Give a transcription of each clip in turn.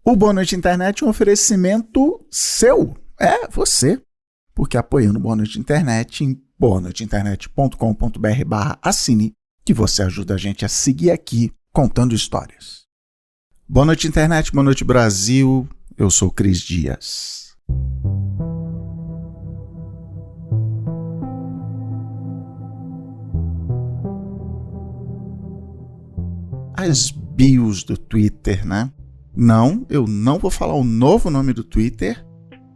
O Boa Noite Internet é um oferecimento seu, você, porque apoiando o Boa Noite Internet em boanoiteinternet.com.br/assine, que você ajuda a gente a seguir aqui contando histórias. Boa Noite Internet, boa noite Brasil, eu sou Cris Dias. As bios do Twitter, né? Não, eu não vou falar o novo nome do Twitter.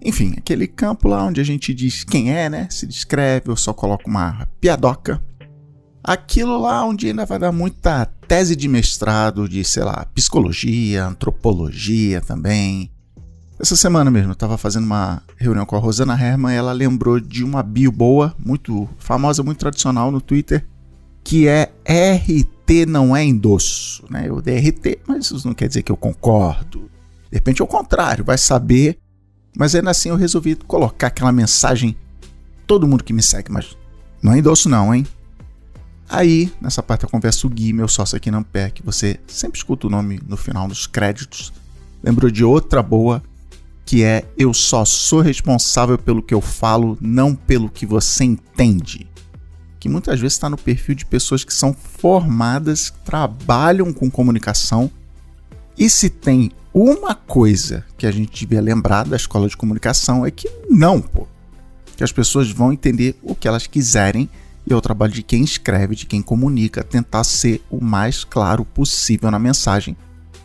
Enfim, aquele campo lá onde a gente diz quem é, né? Se descreve, eu só coloco uma piadoca. Aquilo lá onde ainda vai dar muita tese de mestrado de, sei lá, psicologia, antropologia também. Essa semana mesmo eu estava fazendo uma reunião com a Rosana Herman e ela lembrou de uma bio boa, muito famosa, muito tradicional no Twitter, que é RT não é endosso, né? Eu dei RT, mas isso não quer dizer que eu concordo. De repente é o contrário, vai saber. Mas ainda assim eu resolvi colocar aquela mensagem, todo mundo que me segue, mas não é endosso não, hein? Aí, nessa parte da conversa, o Gui, meu sócio aqui na Ampere, que você sempre escuta o nome no final dos créditos, lembrou de outra boa, que é eu só sou responsável pelo que eu falo, não pelo que você entende. Que muitas vezes está no perfil de pessoas que são formadas, que trabalham com comunicação. E se tem uma coisa que a gente devia lembrar da escola de comunicação é que não, que as pessoas vão entender o que elas quiserem e é o trabalho de quem escreve, de quem comunica, tentar ser o mais claro possível na mensagem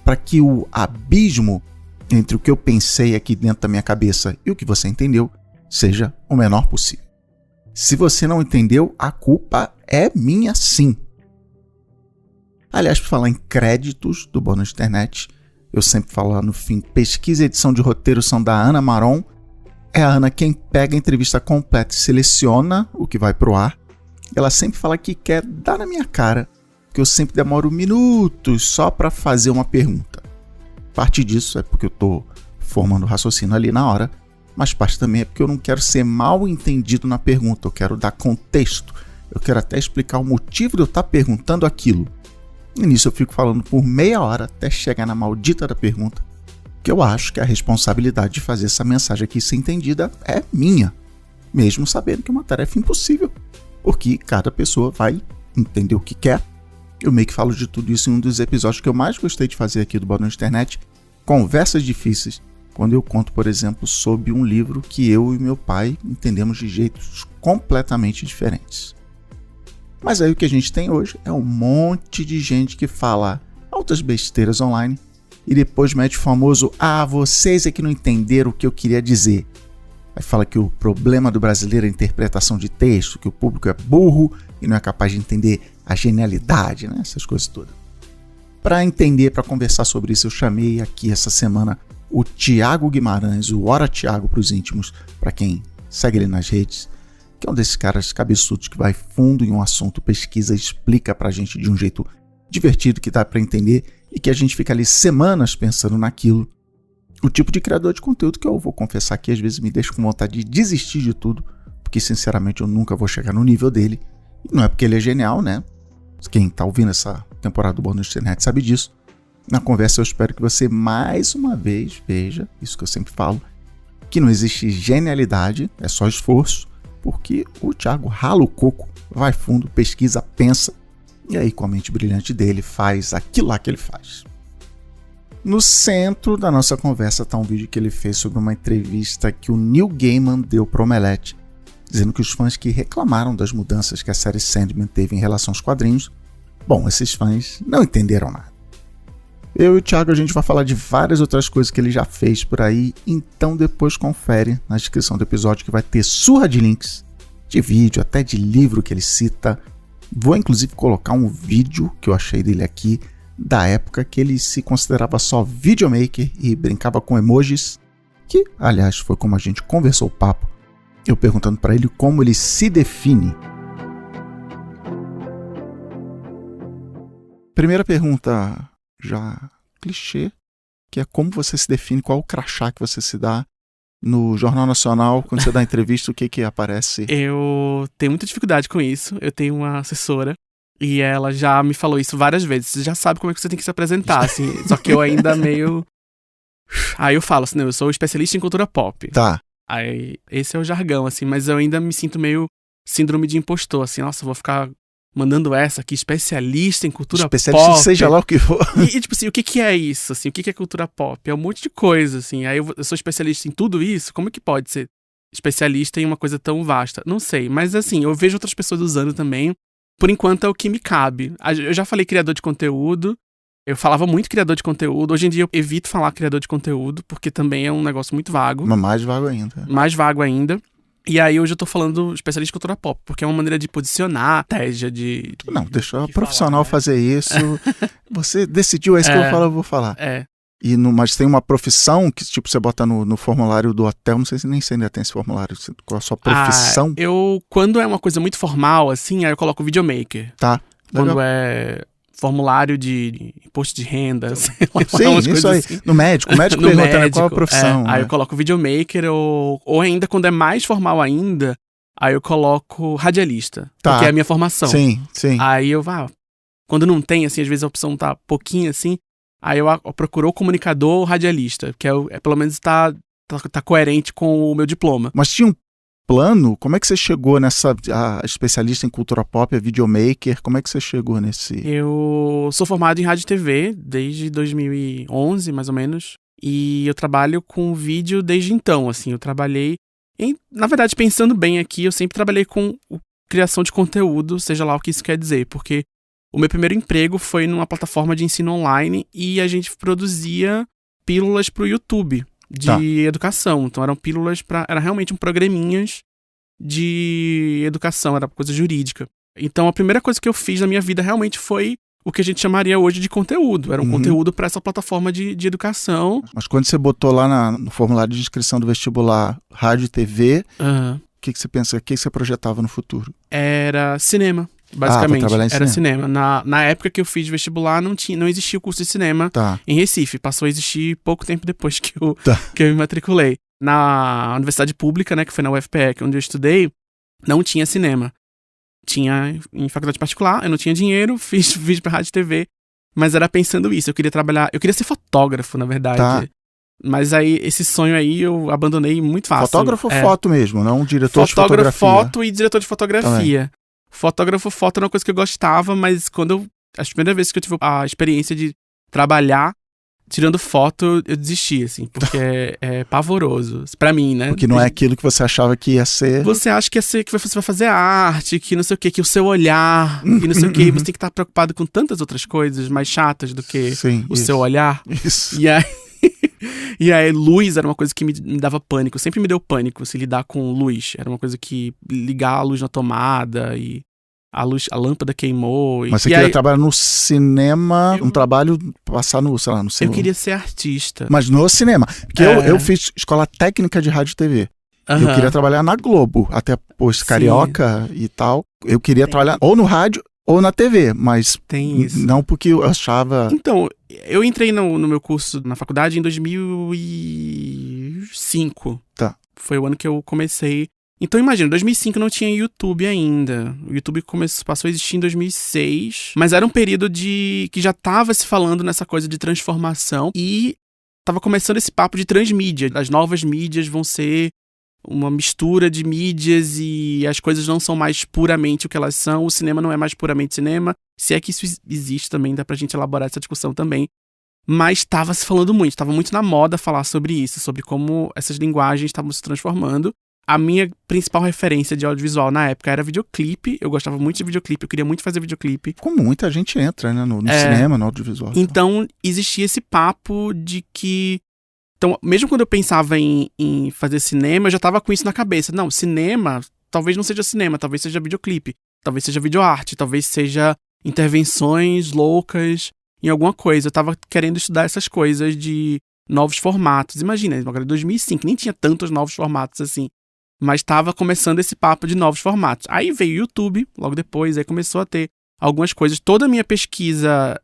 para que o abismo entre o que eu pensei aqui dentro da minha cabeça e o que você entendeu seja o menor possível. Se você não entendeu, a culpa é minha sim. Aliás, para falar em créditos do Boa Noite Internet, eu sempre falo lá no fim, pesquisa e edição de roteiro são da Ana Maron. É a Ana quem pega a entrevista completa e seleciona o que vai pro ar. Ela sempre fala que quer dar na minha cara, que eu sempre demoro minutos só para fazer uma pergunta. Parte disso é porque eu estou formando o raciocínio ali na hora, mas parte também é porque eu não quero ser mal entendido na pergunta, eu quero dar contexto, eu quero até explicar o motivo de eu estar perguntando aquilo. E nisso eu fico falando por meia hora até chegar na maldita da pergunta, que eu acho que a responsabilidade de fazer essa mensagem aqui ser entendida é minha, mesmo sabendo que é uma tarefa impossível, porque cada pessoa vai entender o que quer. Eu meio que falo de tudo isso em um dos episódios que eu mais gostei de fazer aqui do Boa Noite Internet, Conversas Difíceis, quando eu conto, por exemplo, sobre um livro que eu e meu pai entendemos de jeitos completamente diferentes. Mas aí o que a gente tem hoje é um monte de gente que fala altas besteiras online e depois mete o famoso vocês é que não entenderam o que eu queria dizer. Aí fala que o problema do brasileiro é a interpretação de texto, que o público é burro e não é capaz de entender a genialidade, né? Essas coisas todas. Para entender, para conversar sobre isso, eu chamei aqui essa semana o Thiago Guimarães, o Ora Thiago para os íntimos, para quem segue ele nas redes, que é um desses caras cabeçudos que vai fundo em um assunto, pesquisa, explica pra gente de um jeito divertido que dá para entender e que a gente fica ali semanas pensando naquilo. O tipo de criador de conteúdo que eu vou confessar que às vezes me deixa com vontade de desistir de tudo, porque sinceramente eu nunca vou chegar no nível dele. E não é porque ele é genial, né? Quem tá ouvindo essa temporada do Boa Noite Internet sabe disso. Na conversa eu espero que você mais uma vez veja, isso que eu sempre falo, que não existe genialidade, é só esforço, porque o Thiago rala o coco, vai fundo, pesquisa, pensa, e aí com a mente brilhante dele faz aquilo lá que ele faz. No centro da nossa conversa está um vídeo que ele fez sobre uma entrevista que o Neil Gaiman deu para o Omelete, dizendo que os fãs que reclamaram das mudanças que a série Sandman teve em relação aos quadrinhos, bom, esses fãs não entenderam nada. Eu e o Thiago a gente vai falar de várias outras coisas que ele já fez por aí, então depois confere na descrição do episódio que vai ter surra de links, de vídeo, até de livro que ele cita. Vou inclusive colocar um vídeo que eu achei dele aqui, da época que ele se considerava só videomaker e brincava com emojis, que, aliás, foi como a gente conversou o papo, eu perguntando para ele como ele se define. Primeira pergunta, já clichê, que é como você se define, qual o crachá que você se dá no Jornal Nacional, quando você dá entrevista, o que aparece? Eu tenho muita dificuldade com isso, eu tenho uma assessora, e ela já me falou isso várias vezes. Você já sabe como é que você tem que se apresentar, assim. Só que eu ainda meio Aí eu falo assim, não, eu sou especialista em cultura pop. Tá. Aí esse é o jargão, assim, mas eu ainda me sinto meio síndrome de impostor, assim, nossa, eu vou ficar mandando essa aqui, especialista em cultura Especialista pop. seja lá o que for. E tipo assim, o que é isso, assim, o que é cultura pop? É um monte de coisa, assim, aí eu sou especialista em tudo isso, como é que pode ser especialista em uma coisa tão vasta? Não sei, mas assim, eu vejo outras pessoas usando também, por enquanto é o que me cabe. Eu já falei criador de conteúdo, eu falava muito criador de conteúdo, hoje em dia eu evito falar criador de conteúdo, porque também é um negócio muito vago. Mas mais vago ainda. Mais vago ainda. E aí hoje eu tô falando especialista em cultura pop, porque é uma maneira de posicionar, estratégia de... Não, deixa o de profissional falar, né? fazer isso. Você decidiu, é isso que eu vou falar. É. Mas tem uma profissão que, tipo, você bota no formulário do hotel, não sei se nem se ainda tem esse formulário, qual a sua profissão. Quando é uma coisa muito formal, assim, aí eu coloco videomaker. Tá, legal. Quando é formulário de imposto de renda, sei lá, Sim, umas isso coisas aí. assim. No médico No pergunta, né, médico, qual a profissão. Aí eu coloco videomaker, ou ainda quando é mais formal ainda, aí eu coloco radialista, Tá. porque é a minha formação. Sim. Aí eu quando não tem, assim, às vezes a opção tá pouquinho assim, aí eu procuro o comunicador ou radialista, que pelo menos tá coerente com o meu diploma. Mas tinha um plano? Como é que você chegou nessa especialista em cultura pop, videomaker? Como é que você chegou nesse... Eu sou formado em rádio e TV desde 2011, mais ou menos, e eu trabalho com vídeo desde então, assim, eu trabalhei na verdade, pensando bem aqui, eu sempre trabalhei com criação de conteúdo, seja lá o que isso quer dizer, porque o meu primeiro emprego foi numa plataforma de ensino online e a gente produzia pílulas pro YouTube de educação. Então eram pílulas era realmente programinhas de educação, era coisa jurídica. Então a primeira coisa que eu fiz na minha vida realmente foi o que a gente chamaria hoje de conteúdo. Era um conteúdo para essa plataforma de educação. Mas quando você botou lá no formulário de inscrição do vestibular rádio e TV, o que você pensa? O que você projetava no futuro? Era cinema, basicamente. Trabalhar em era cinema. Na época que eu fiz vestibular, não existia o curso de cinema em Recife. Passou a existir pouco tempo depois que eu me matriculei. Na universidade pública, né, que foi na UFPE, onde eu estudei, não tinha cinema. Tinha em faculdade particular, eu não tinha dinheiro, fiz vídeo pra rádio e TV, mas era pensando isso, eu queria ser fotógrafo, na verdade. Mas aí, esse sonho aí eu abandonei muito fácil. Fotógrafo foto mesmo, não diretor de fotografia? Fotógrafo, foto e diretor de fotografia. Também. Fotógrafo, foto era uma coisa que eu gostava, mas as primeiras vezes que eu tive a experiência de trabalhar tirando foto, eu desisti, assim, porque é pavoroso. Pra mim, né? Porque não é aquilo que você achava que ia ser. Você acha que ia ser, que você vai fazer arte, que não sei o quê, que o seu olhar, que não sei o quê. Você tem que estar preocupado com tantas outras coisas mais chatas do que seu olhar. Isso. E aí, luz era uma coisa que me dava pânico. Sempre me deu pânico se lidar com luz. Era uma coisa que ligar a luz na tomada e a lâmpada queimou. Mas você queria trabalhar no cinema, um trabalho, passar no cinema. Eu queria ser artista. Mas no cinema. Porque eu fiz escola técnica de rádio e TV. Eu queria trabalhar na Globo, até depois Carioca e tal. Eu queria trabalhar ou no rádio ou na TV, mas não porque eu achava... Então, eu entrei no meu curso na faculdade em 2005. Foi o ano que eu comecei. Então, imagina, em 2005 não tinha YouTube ainda. O YouTube passou a existir em 2006. Mas era um período que já estava se falando nessa coisa de transformação. E estava começando esse papo de transmídia. As novas mídias vão ser uma mistura de mídias e as coisas não são mais puramente o que elas são. O cinema não é mais puramente cinema. Se é que isso existe também, dá pra gente elaborar essa discussão também. Mas estava se falando muito, estava muito na moda falar sobre isso, sobre como essas linguagens estavam se transformando. A minha principal referência de audiovisual na época era videoclipe. Eu gostava muito de videoclipe, eu queria muito fazer videoclipe. Como muita gente entra, né, no cinema, no audiovisual. Então, existia esse papo de que... Então, mesmo quando eu pensava em fazer cinema, eu já tava com isso na cabeça. Não, cinema, talvez não seja cinema, talvez seja videoclipe, talvez seja videoarte, talvez seja intervenções loucas em alguma coisa. Eu tava querendo estudar essas coisas de novos formatos. Imagina, agora em 2005, nem tinha tantos novos formatos assim. Mas estava começando esse papo de novos formatos. Aí veio o YouTube, logo depois, aí começou a ter algumas coisas. Toda a minha pesquisa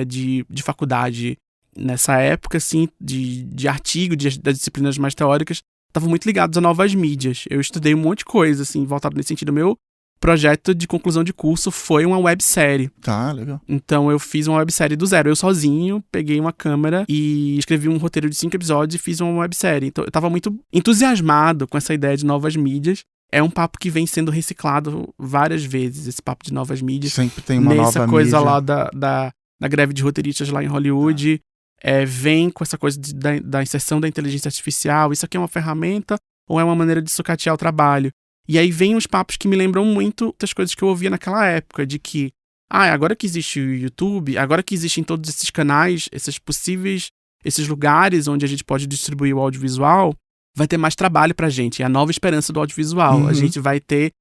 de faculdade nessa época, assim, de artigo, das disciplinas mais teóricas, estavam muito ligados a novas mídias. Eu estudei um monte de coisa, assim, voltado nesse sentido. Meu projeto de conclusão de curso foi uma websérie. Tá, legal. Então eu fiz uma websérie do zero. Eu sozinho peguei uma câmera e escrevi um roteiro de 5 episódios e fiz uma websérie. Então eu tava muito entusiasmado com essa ideia de novas mídias. É um papo que vem sendo reciclado várias vezes, esse papo de novas mídias. Sempre tem uma nova mídia. Nessa coisa lá da greve de roteiristas lá em Hollywood. Vem com essa coisa da inserção da inteligência artificial. Isso aqui é uma ferramenta ou é uma maneira de sucatear o trabalho? E aí vem uns papos que me lembram muito das coisas que eu ouvia naquela época, de que, agora que existe o YouTube, agora que existem todos esses canais, esses lugares onde a gente pode distribuir o audiovisual, vai ter mais trabalho pra gente. É a nova esperança do audiovisual. Uhum. A gente vai ter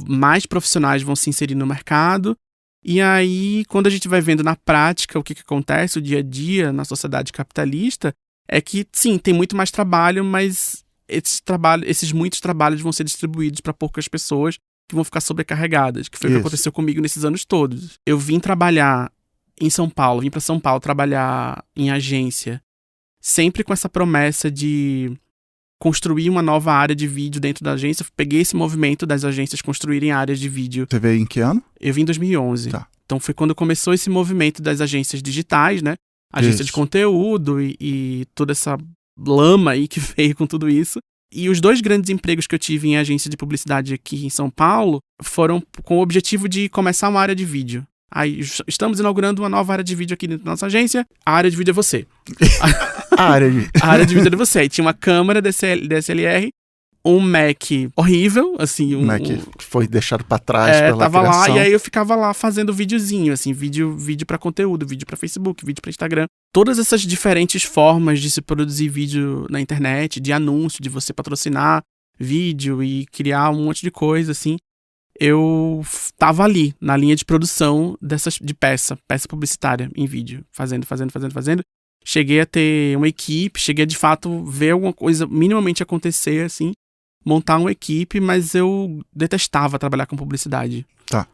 mais profissionais vão se inserir no mercado. E aí, quando a gente vai vendo na prática o que acontece, o dia a dia na sociedade capitalista, é que, sim, tem muito mais trabalho, mas esses muitos trabalhos vão ser distribuídos para poucas pessoas que vão ficar sobrecarregadas, que foi o que aconteceu comigo nesses anos todos. Eu vim trabalhar em São Paulo, vim para São Paulo trabalhar em agência, sempre com essa promessa de construir uma nova área de vídeo dentro da agência. Eu peguei esse movimento das agências construírem áreas de vídeo. Você veio em que ano? Eu vim em 2011. Tá. Então foi quando começou esse movimento das agências digitais, né? Agência de conteúdo e toda essa lama aí que veio com tudo isso. E os 2 grandes empregos que eu tive em agência de publicidade aqui em São Paulo foram com o objetivo de começar uma área de vídeo. Aí estamos inaugurando uma nova área de vídeo aqui dentro da nossa agência. A área de vídeo é você. A área de vídeo é você. Aí tinha uma câmera DSLR, um Mac horrível, assim. Um Mac que foi deixado pra trás pela tava criação. lá, e aí eu ficava lá fazendo videozinho, assim, vídeo pra conteúdo, vídeo pra Facebook, vídeo pra Instagram. Todas essas diferentes formas de se produzir vídeo na internet, de anúncio, de você patrocinar vídeo e criar um monte de coisa, assim. Eu tava ali, na linha de produção de peça publicitária em vídeo, fazendo. Cheguei a ter uma equipe, cheguei a de fato ver alguma coisa minimamente acontecer, assim, montar uma equipe, mas eu detestava trabalhar com publicidade. Tá.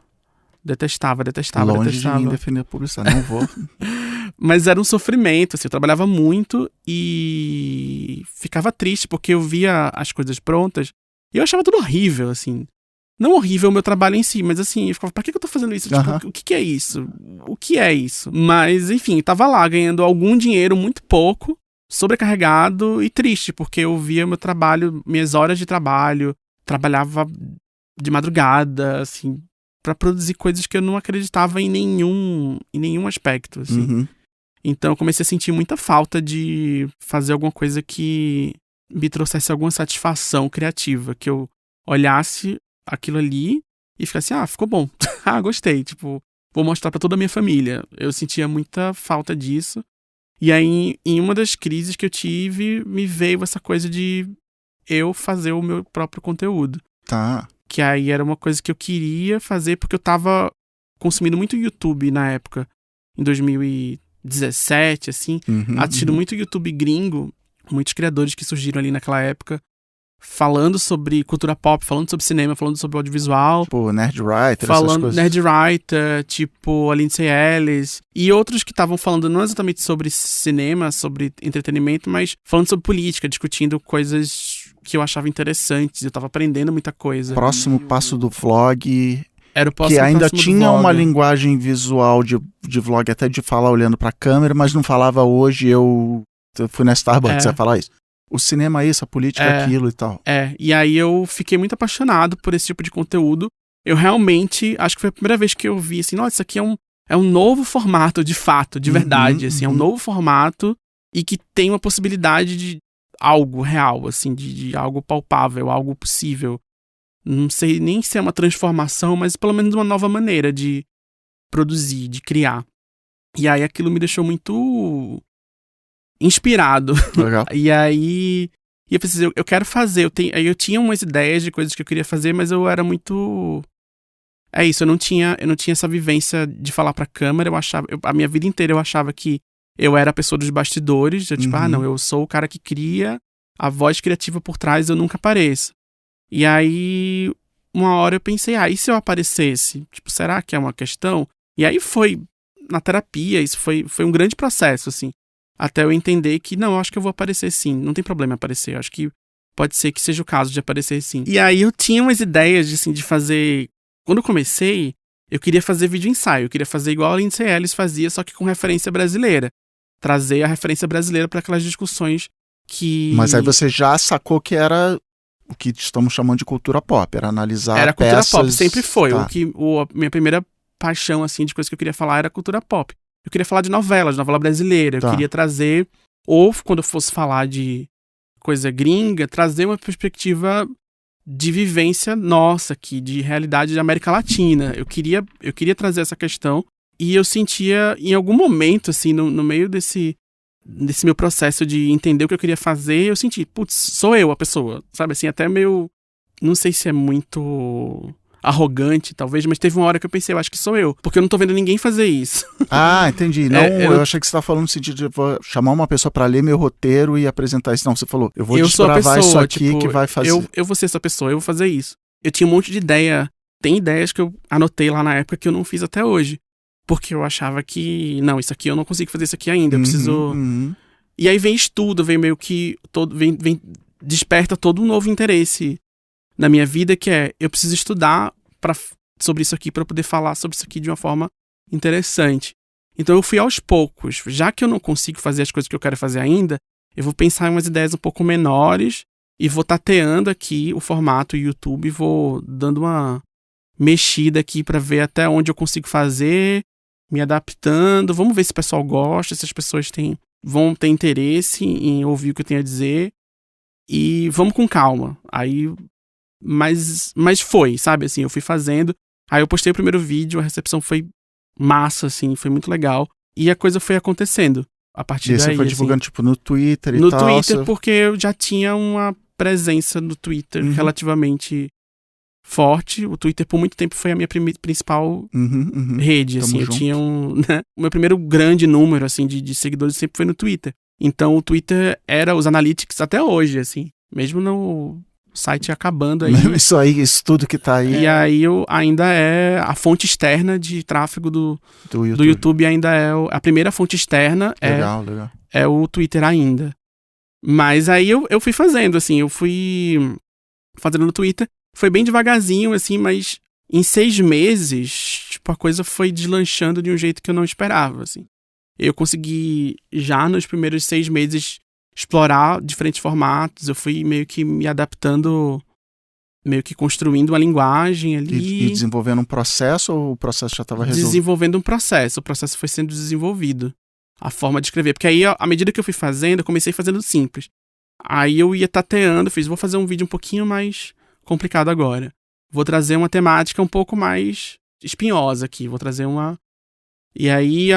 Detestava. Longe de mim defender a publicidade, não vou. Mas era um sofrimento, assim, eu trabalhava muito e ficava triste porque eu via as coisas prontas e eu achava tudo horrível, assim. Não horrível o meu trabalho em si, mas assim, eu ficava, pra que eu tô fazendo isso? Tipo, o que é isso? O que é isso? Mas, enfim, tava lá ganhando algum dinheiro, muito pouco, sobrecarregado e triste, porque eu via meu trabalho, minhas horas de trabalho, trabalhava de madrugada, assim, pra produzir coisas que eu não acreditava em nenhum aspecto, assim. Uhum. Então eu comecei a sentir muita falta de fazer alguma coisa que me trouxesse alguma satisfação criativa, que eu olhasse aquilo ali e ficasse, ficou bom. Gostei, tipo, vou mostrar pra toda a minha família. Eu sentia muita falta disso. E aí, em uma das crises que eu tive, me veio essa coisa de eu fazer o meu próprio conteúdo. Tá. Que aí era uma coisa que eu queria fazer, porque eu tava consumindo muito YouTube na época, em 2017, assim, assistindo muito YouTube gringo, muitos criadores que surgiram ali naquela época, falando sobre cultura pop, falando sobre cinema, falando sobre audiovisual. Tipo, Nerd Writer, essas coisas. Nerd Writer, tipo, a Lindsay Ellis. E outros que estavam falando não exatamente sobre cinema, sobre entretenimento, mas falando sobre política, discutindo coisas que eu achava interessantes. Eu tava aprendendo muita coisa. Próximo passo do vlog. Era o próximo que ainda passo do tinha vlog. uma linguagem visual de vlog, até de falar olhando pra câmera, mas não falava hoje. Eu fui na Starbucks, você vai falar isso. O cinema é isso, a política é aquilo e tal. E aí eu fiquei muito apaixonado por esse tipo de conteúdo. Eu realmente, acho que foi a primeira vez que eu vi, assim, nossa, isso aqui é um novo formato, de fato, de verdade, assim, é um novo formato e que tem uma possibilidade de algo real, assim, de algo palpável, algo possível. Não sei nem se é uma transformação, mas pelo menos uma nova maneira de produzir, de criar. E aí aquilo me deixou muito inspirado. Legal. E aí eu pensei, eu quero fazer. Eu tinha umas ideias de coisas que eu queria fazer, mas eu era muito... É isso, eu não tinha essa vivência de falar pra câmera. A minha vida inteira eu achava que eu era a pessoa dos bastidores. Eu, tipo, não, eu sou o cara que cria, a voz criativa por trás eu nunca apareço. E aí, uma hora eu pensei, e se eu aparecesse? Tipo, será que é uma questão? E aí foi na terapia, isso foi um grande processo, assim. Até eu entender que, não, eu acho que eu vou aparecer sim. Não tem problema aparecer. Eu acho que pode ser que seja o caso de aparecer sim. E aí eu tinha umas ideias, assim, de fazer Quando eu comecei, eu queria fazer vídeo ensaio. Eu queria fazer igual a Lindsay Ellis fazia, só que com referência brasileira. Trazer a referência brasileira para aquelas discussões que... Mas aí você já sacou que era o que estamos chamando de cultura pop. Era analisar Era peças... cultura pop, sempre foi. Tá. A minha primeira paixão, assim, de coisa que eu queria falar era cultura pop. Eu queria falar de novela brasileira. Tá. Eu queria trazer, ou quando eu fosse falar de coisa gringa, trazer uma perspectiva de vivência nossa aqui, de realidade da América Latina. Eu queria trazer essa questão e eu sentia, em algum momento, assim, no meio desse meu processo de entender o que eu queria fazer, eu senti, putz, sou eu a pessoa, sabe, assim, até meio, não sei se é muito arrogante, talvez, mas teve uma hora que eu pensei, eu acho que sou eu, porque eu não tô vendo ninguém fazer isso. Ah, entendi. Não, eu achei que você estava falando no sentido de vou chamar uma pessoa para ler meu roteiro e apresentar isso. Não, você falou, eu vou desbravar isso aqui tipo, que vai fazer. Eu vou ser essa pessoa, eu vou fazer isso. Eu tinha um monte de ideia, tem ideias que eu anotei lá na época que eu não fiz até hoje, porque eu achava que, não, isso aqui eu não consigo fazer isso aqui ainda, eu preciso... E aí vem estudo, vem meio que, desperta todo um novo interesse na minha vida, que é, eu preciso estudar sobre isso aqui para poder falar sobre isso aqui de uma forma interessante. Então eu fui aos poucos. Já que eu não consigo fazer as coisas que eu quero fazer ainda, eu vou pensar em umas ideias um pouco menores e vou tateando aqui o formato YouTube, vou dando uma mexida aqui para ver até onde eu consigo fazer, me adaptando. Vamos ver se o pessoal gosta, se as pessoas vão ter interesse em ouvir o que eu tenho a dizer. E vamos com calma. Aí... Mas foi, sabe, assim, eu fui fazendo, aí eu postei o primeiro vídeo, a recepção foi massa, assim, foi muito legal, e a coisa foi acontecendo a partir daí. E você foi divulgando, tipo, no Twitter e tal? No Twitter, porque eu já tinha uma presença no Twitter relativamente forte. O Twitter, por muito tempo, foi a minha principal rede, assim, eu tinha né, o meu primeiro grande número, assim, de seguidores sempre foi no Twitter. Então, o Twitter era os analytics até hoje, assim, mesmo no... O site acabando aí. Isso tudo que tá aí. E aí ainda é a fonte externa de tráfego do YouTube ainda é a primeira fonte externa. Legal. É o Twitter ainda. Mas aí eu fui fazendo, assim, eu fui fazendo no Twitter. Foi bem devagarzinho, assim, mas em 6 meses, tipo, a coisa foi deslanchando de um jeito que eu não esperava, assim. Eu consegui, já nos primeiros 6 meses, explorar diferentes formatos, eu fui meio que me adaptando, meio que construindo uma linguagem ali. E desenvolvendo um processo ou o processo já estava resolvido? Desenvolvendo um processo, o processo foi sendo desenvolvido. A forma de escrever, porque aí, à medida que eu fui fazendo, eu comecei fazendo simples. Aí eu ia tateando, vou fazer um vídeo um pouquinho mais complicado agora. Vou trazer uma temática um pouco mais espinhosa aqui, vou trazer uma... E aí,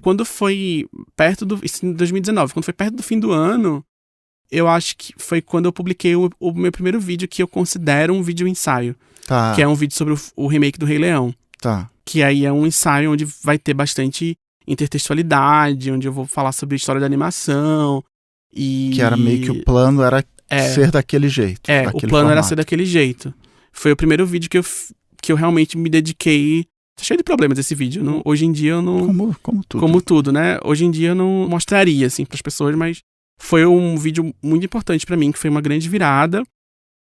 quando foi perto isso em 2019, quando foi perto do fim do ano, eu acho que foi quando eu publiquei o meu primeiro vídeo que eu considero um vídeo ensaio. Tá. Que é um vídeo sobre o remake do Rei Leão. Tá. Que aí é um ensaio onde vai ter bastante intertextualidade, onde eu vou falar sobre a história da animação. Que era meio que o plano era ser daquele jeito. O plano era ser daquele jeito. Foi o primeiro vídeo que eu realmente me dediquei. Tá cheio de problemas esse vídeo. Hoje em dia eu não... Como tudo. Como tudo, né? Hoje em dia eu não mostraria, assim, pras pessoas, mas foi um vídeo muito importante pra mim, que foi uma grande virada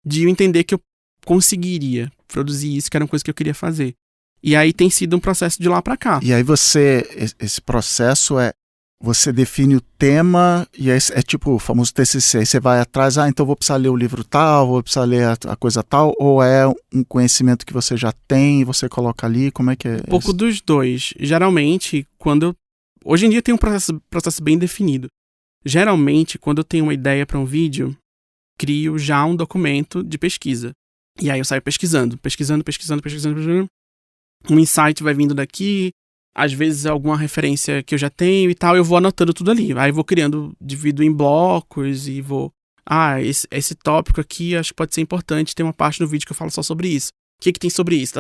de eu entender que eu conseguiria produzir isso, que era uma coisa que eu queria fazer. E aí tem sido um processo de lá pra cá. E aí esse processo você define o tema e aí é tipo o famoso TCC, aí você vai atrás, então vou precisar ler o livro tal, vou precisar ler a coisa tal, ou é um conhecimento que você já tem e você coloca ali, como é que é? Um pouco dos dois. Geralmente, hoje em dia tem um processo bem definido. Geralmente, quando eu tenho uma ideia para um vídeo, crio já um documento de pesquisa. E aí eu saio pesquisando. Um insight vai vindo daqui, às vezes alguma referência que eu já tenho e tal, eu vou anotando tudo ali. Aí vou divido em blocos e vou... esse tópico aqui acho que pode ser importante, tem uma parte no vídeo que eu falo só sobre isso. O que tem sobre isso?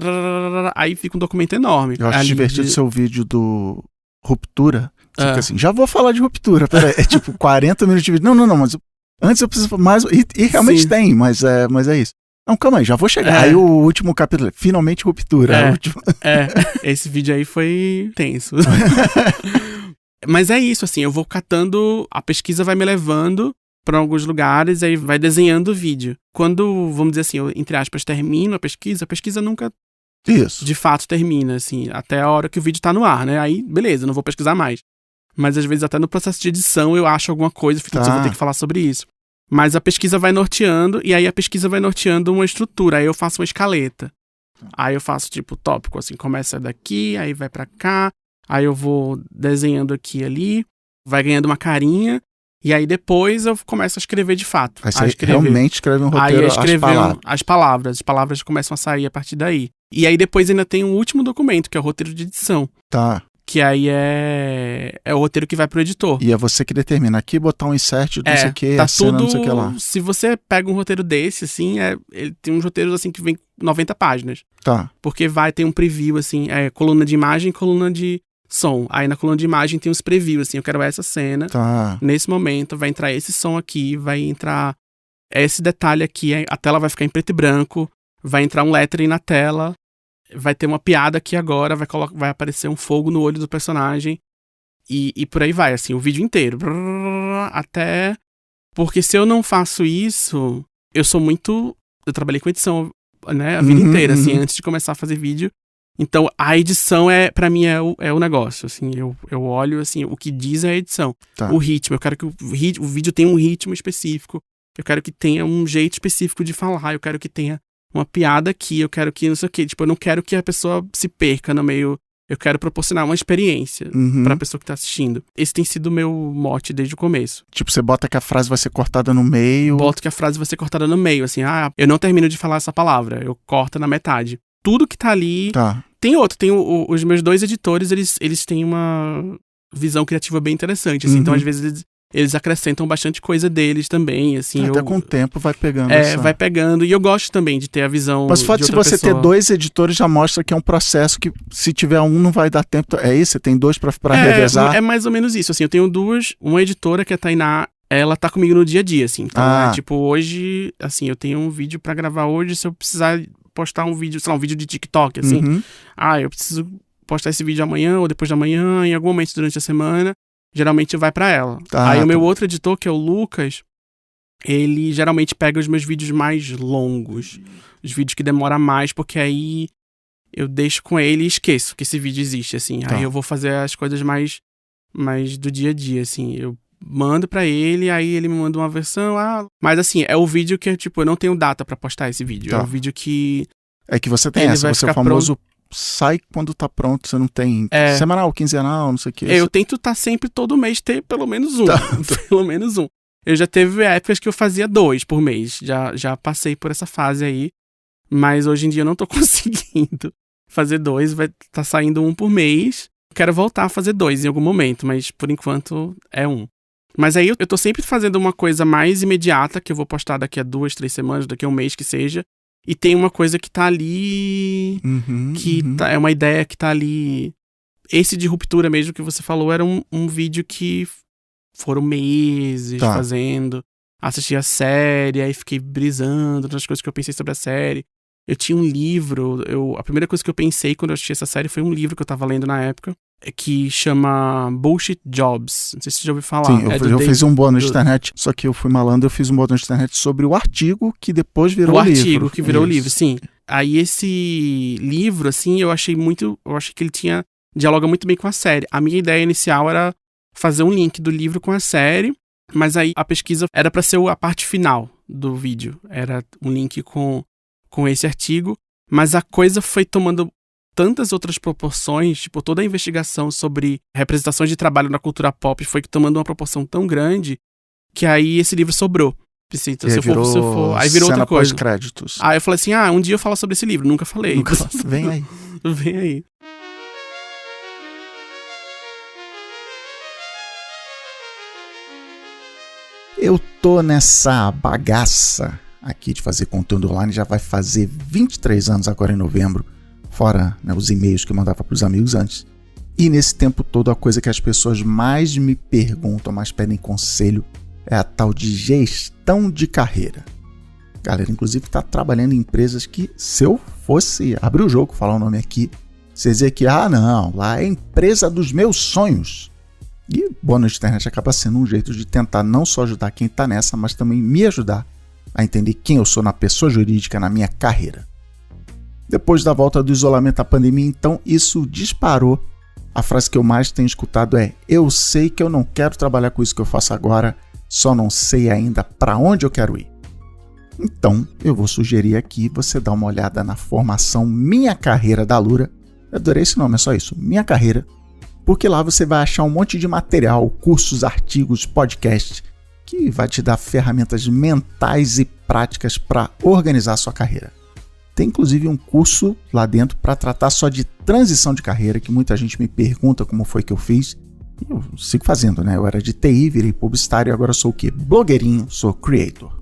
Aí fica um documento enorme. Eu acho divertido o seu vídeo do Ruptura. Você fica assim, já vou falar de Ruptura, peraí, é tipo 40 minutos de vídeo. Não, mas antes eu preciso mais... E realmente tem, mas é isso. Não, calma aí, já vou chegar. Aí o último capítulo, finalmente Ruptura. Esse vídeo aí foi tenso. Mas é isso, assim, eu vou catando, a pesquisa vai me levando para alguns lugares, aí vai desenhando o vídeo. Quando, vamos dizer assim, eu, entre aspas, termino a pesquisa nunca Isso. de fato termina, assim, até a hora que o vídeo tá no ar, né? Aí, beleza, não vou pesquisar mais. Mas às vezes até no processo de edição eu acho alguma coisa, fico, eu vou ter que falar sobre isso. Mas a pesquisa vai norteando, e aí a pesquisa vai norteando uma estrutura, aí eu faço uma escaleta. Aí eu faço tipo tópico, assim, começa daqui, aí vai pra cá, aí eu vou desenhando aqui e ali, vai ganhando uma carinha, e aí depois eu começo a escrever de fato. Aí você realmente escreve um roteiro, as palavras começam a sair a partir daí. E aí depois ainda tem um último documento, que é o roteiro de edição. Tá. Que aí é o roteiro que vai pro editor. E é você que determina. Aqui botar um insert, não sei o que, tá a cena, tudo, não sei o que lá. Se você pega um roteiro desse, assim, ele tem uns roteiros assim que vem 90 páginas. Tá. Porque tem um preview, assim, coluna de imagem, coluna de som. Aí na coluna de imagem tem os previews, assim, eu quero essa cena. Tá. Nesse momento vai entrar esse som aqui, vai entrar esse detalhe aqui, a tela vai ficar em preto e branco, vai entrar um lettering na tela, vai ter uma piada aqui agora, vai aparecer um fogo no olho do personagem e por aí vai, assim, o vídeo inteiro. Até... Porque se eu não faço isso, eu trabalhei com edição, né, a vida inteira, assim, antes de começar a fazer vídeo. Então, a edição, pra mim, é o negócio, assim, eu olho, assim, o que diz é a edição. Tá. O ritmo, eu quero que o vídeo tenha um ritmo específico, eu quero que tenha um jeito específico de falar, eu quero que tenha uma piada aqui, eu quero que não sei o quê. Tipo, eu não quero que a pessoa se perca no meio. Eu quero proporcionar uma experiência pra pessoa que tá assistindo. Esse tem sido o meu mote desde o começo. Tipo, você bota que a frase vai ser cortada no meio. Boto que a frase vai ser cortada no meio, assim. Eu não termino de falar essa palavra, eu corto na metade. Tudo que tá ali... Tá. Tem os meus 2 editores, eles têm uma visão criativa bem interessante, assim. Então, às vezes, eles acrescentam bastante coisa deles também, assim. Até com o tempo vai pegando. Vai pegando. E eu gosto também de ter a visão. Mas o fato de você ter 2 editores já mostra que é um processo que, se tiver um, não vai dar tempo. É isso? Você tem 2 pra revezar? É mais ou menos isso. Assim, eu tenho 2. Uma editora, que é a Tainá, ela tá comigo no dia a dia, assim. Então, tipo, hoje, assim, eu tenho um vídeo pra gravar hoje. Se eu precisar postar um vídeo, sei lá, um vídeo de TikTok, assim. Eu preciso postar esse vídeo amanhã ou depois de amanhã, em algum momento durante a semana. Geralmente vai pra ela. Aí o meu outro editor, que é o Lucas, ele geralmente pega os meus vídeos mais longos. Os vídeos que demoram mais, porque aí eu deixo com ele e esqueço que esse vídeo existe, assim. Aí eu vou fazer as coisas mais do dia a dia, assim. Eu mando pra ele, aí ele me manda uma versão. Mas assim, é o vídeo que, tipo, eu não tenho data pra postar esse vídeo. É o vídeo que... É que você tem você é o famoso... Sai quando tá pronto, você não tem semanal, quinzenal, não sei o que. Eu tento sempre todo mês ter pelo menos um. Pelo menos um. Eu já teve épocas que eu fazia 2 por mês. Já passei por essa fase aí. Mas hoje em dia eu não tô conseguindo fazer 2. Vai tá saindo 1 por mês. Quero voltar a fazer 2 em algum momento, mas por enquanto é 1. Mas aí eu tô sempre fazendo uma coisa mais imediata, que eu vou postar daqui a 2, 3 semanas, daqui a um mês que seja. E tem uma coisa que tá ali, é uma ideia que tá ali. Esse de ruptura mesmo que você falou era um vídeo que foram meses fazendo. Assisti a série, aí fiquei brisando nas coisas que eu pensei sobre a série. Eu tinha um livro, a primeira coisa que eu pensei quando eu assisti essa série foi um livro que eu tava lendo na época, que chama Bullshit Jobs. Não sei se você já ouviu falar. Sim, eu fiz um bônus na internet, só que eu fui malandro, eu fiz um bônus na internet sobre o artigo que depois virou o livro. O artigo que virou o livro, sim. Aí esse livro, assim, eu achei que ele dialoga muito bem com a série. A minha ideia inicial era fazer um link do livro com a série, mas aí a pesquisa era pra ser a parte final do vídeo. Era um link com esse artigo, mas a coisa foi tomando tantas outras proporções, tipo, toda a investigação sobre representações de trabalho na cultura pop foi tomando uma proporção tão grande que aí esse livro sobrou. Então, aí virou outra coisa. Pós-créditos. Aí eu falei assim, um dia eu falo sobre esse livro, nunca falei. Vem aí. Vem aí. Eu tô nessa bagaça aqui de fazer conteúdo online, já vai fazer 23 anos agora em novembro, fora, né, os e-mails que eu mandava pros amigos antes. E nesse tempo todo a coisa que as pessoas mais me perguntam, mais pedem conselho, é a tal de gestão de carreira. Galera, inclusive, está trabalhando em empresas que, se eu fosse abrir o jogo, falar o nome aqui, você dizer que, não, lá é a empresa dos meus sonhos. E bônus de internet acaba sendo um jeito de tentar não só ajudar quem está nessa, mas também me ajudar a entender quem eu sou na pessoa jurídica, na minha carreira. Depois da volta do isolamento da pandemia, então, isso disparou. A frase que eu mais tenho escutado é: eu sei que eu não quero trabalhar com isso que eu faço agora, só não sei ainda para onde eu quero ir. Então, eu vou sugerir aqui você dar uma olhada na formação Minha Carreira da Alura. Eu adorei esse nome, é só isso, Minha Carreira, porque lá você vai achar um monte de material, cursos, artigos, podcasts, que vai te dar ferramentas mentais e práticas para organizar a sua carreira. Tem inclusive um curso lá dentro para tratar só de transição de carreira, que muita gente me pergunta como foi que eu fiz. Eu sigo fazendo, né? Eu era de TI, virei publicitário e agora sou o quê? Blogueirinho, sou creator.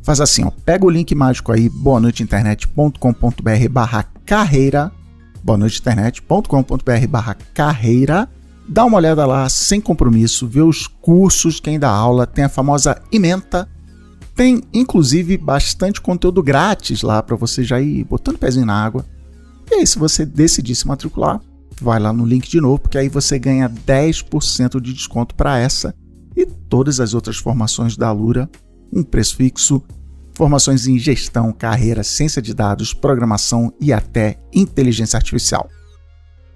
Faz assim, ó, pega o link mágico aí, boanoiteinternet.com.br/carreira, boanoiteinternet.com.br/carreira, dá uma olhada lá, sem compromisso, vê os cursos, quem dá aula, tem a famosa ementa. Tem, inclusive, bastante conteúdo grátis lá para você já ir botando o pezinho na água. E aí, se você decidir se matricular, vai lá no link de novo, porque aí você ganha 10% de desconto para essa e todas as outras formações da Alura, um preço fixo, formações em gestão, carreira, ciência de dados, programação e até inteligência artificial.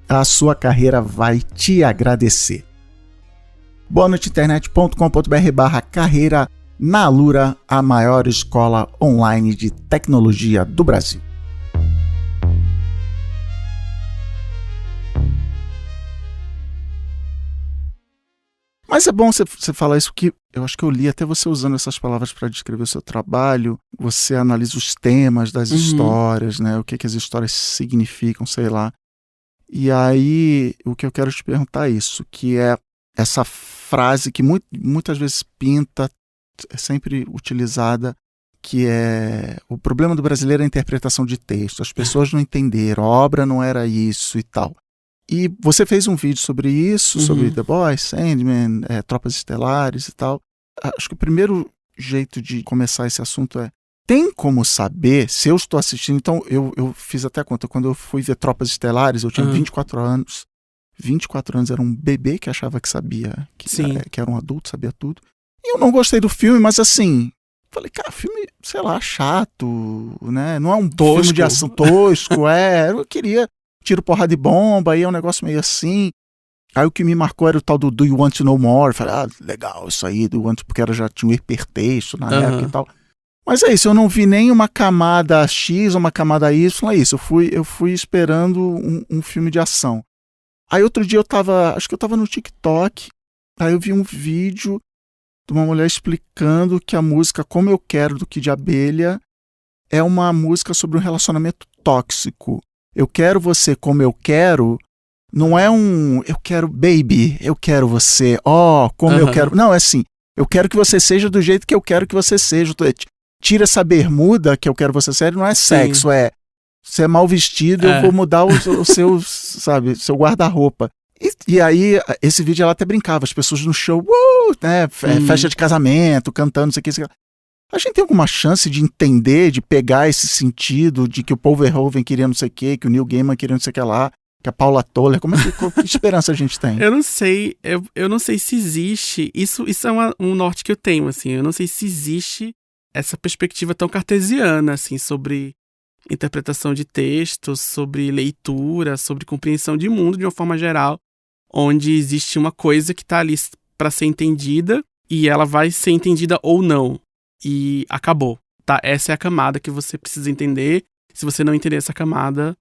A sua carreira vai te agradecer. boanoiteinternet.com.br/carreira. Na Alura, a maior escola online de tecnologia do Brasil. Mas é bom você falar isso, que eu acho que eu li até você usando essas palavras para descrever o seu trabalho. Você analisa os temas das histórias, né? O que as histórias significam, sei lá. E aí, o que eu quero te perguntar é isso, que é essa frase que muitas vezes pinta, é sempre utilizada, que é: o problema do brasileiro é a interpretação de texto, as pessoas não entenderam, a obra não era isso e tal. E você fez um vídeo sobre isso, sobre The Boys, Sandman, Tropas Estelares e tal. Acho que o primeiro jeito de começar esse assunto é: tem como saber se eu estou assistindo? Então, eu fiz até conta, quando eu fui ver Tropas Estelares, eu tinha 24 anos. 24 anos, era um bebê que achava que sabia, que era um adulto, sabia tudo. E eu não gostei do filme, mas assim, falei, cara, filme, sei lá, chato, né? Não é um filme de ação tosco, eu queria tiro, porrada de bomba, aí é um negócio meio assim. Aí o que me marcou era o tal do You Want to Know More? Falei, legal, isso aí, porque já tinha um hipertexto na época e tal. Mas é isso, eu não vi nem uma camada X, uma camada Y, é isso, eu fui esperando um filme de ação. Aí outro dia acho que eu tava no TikTok, aí eu vi um vídeo de uma mulher explicando que a música Como Eu Quero, do Kid Abelha, é uma música sobre um relacionamento tóxico. Eu quero você como eu quero, não é eu quero baby, eu quero você, como eu quero. Não, é assim, eu quero que você seja do jeito que eu quero que você seja. Tira essa bermuda que eu quero você ser, não é sexo, você é mal vestido, eu vou mudar o seu, sabe, seu guarda-roupa. E aí, esse vídeo ela até brincava, as pessoas no show, né, festa de casamento, cantando, não sei o que. A gente tem alguma chance de entender, de pegar esse sentido de que o Paul Verhoeven queria não sei o que o Neil Gaiman queria não sei o que lá, que a Paula Toller, que esperança a gente tem? Eu não sei, eu não sei se existe, isso é um norte que eu tenho, assim, eu não sei se existe essa perspectiva tão cartesiana, assim, sobre interpretação de textos, sobre leitura, sobre compreensão de mundo de uma forma geral, onde existe uma coisa que está ali para ser entendida e ela vai ser entendida ou não. E acabou, tá? Essa é a camada que você precisa entender. Se você não entender essa camada,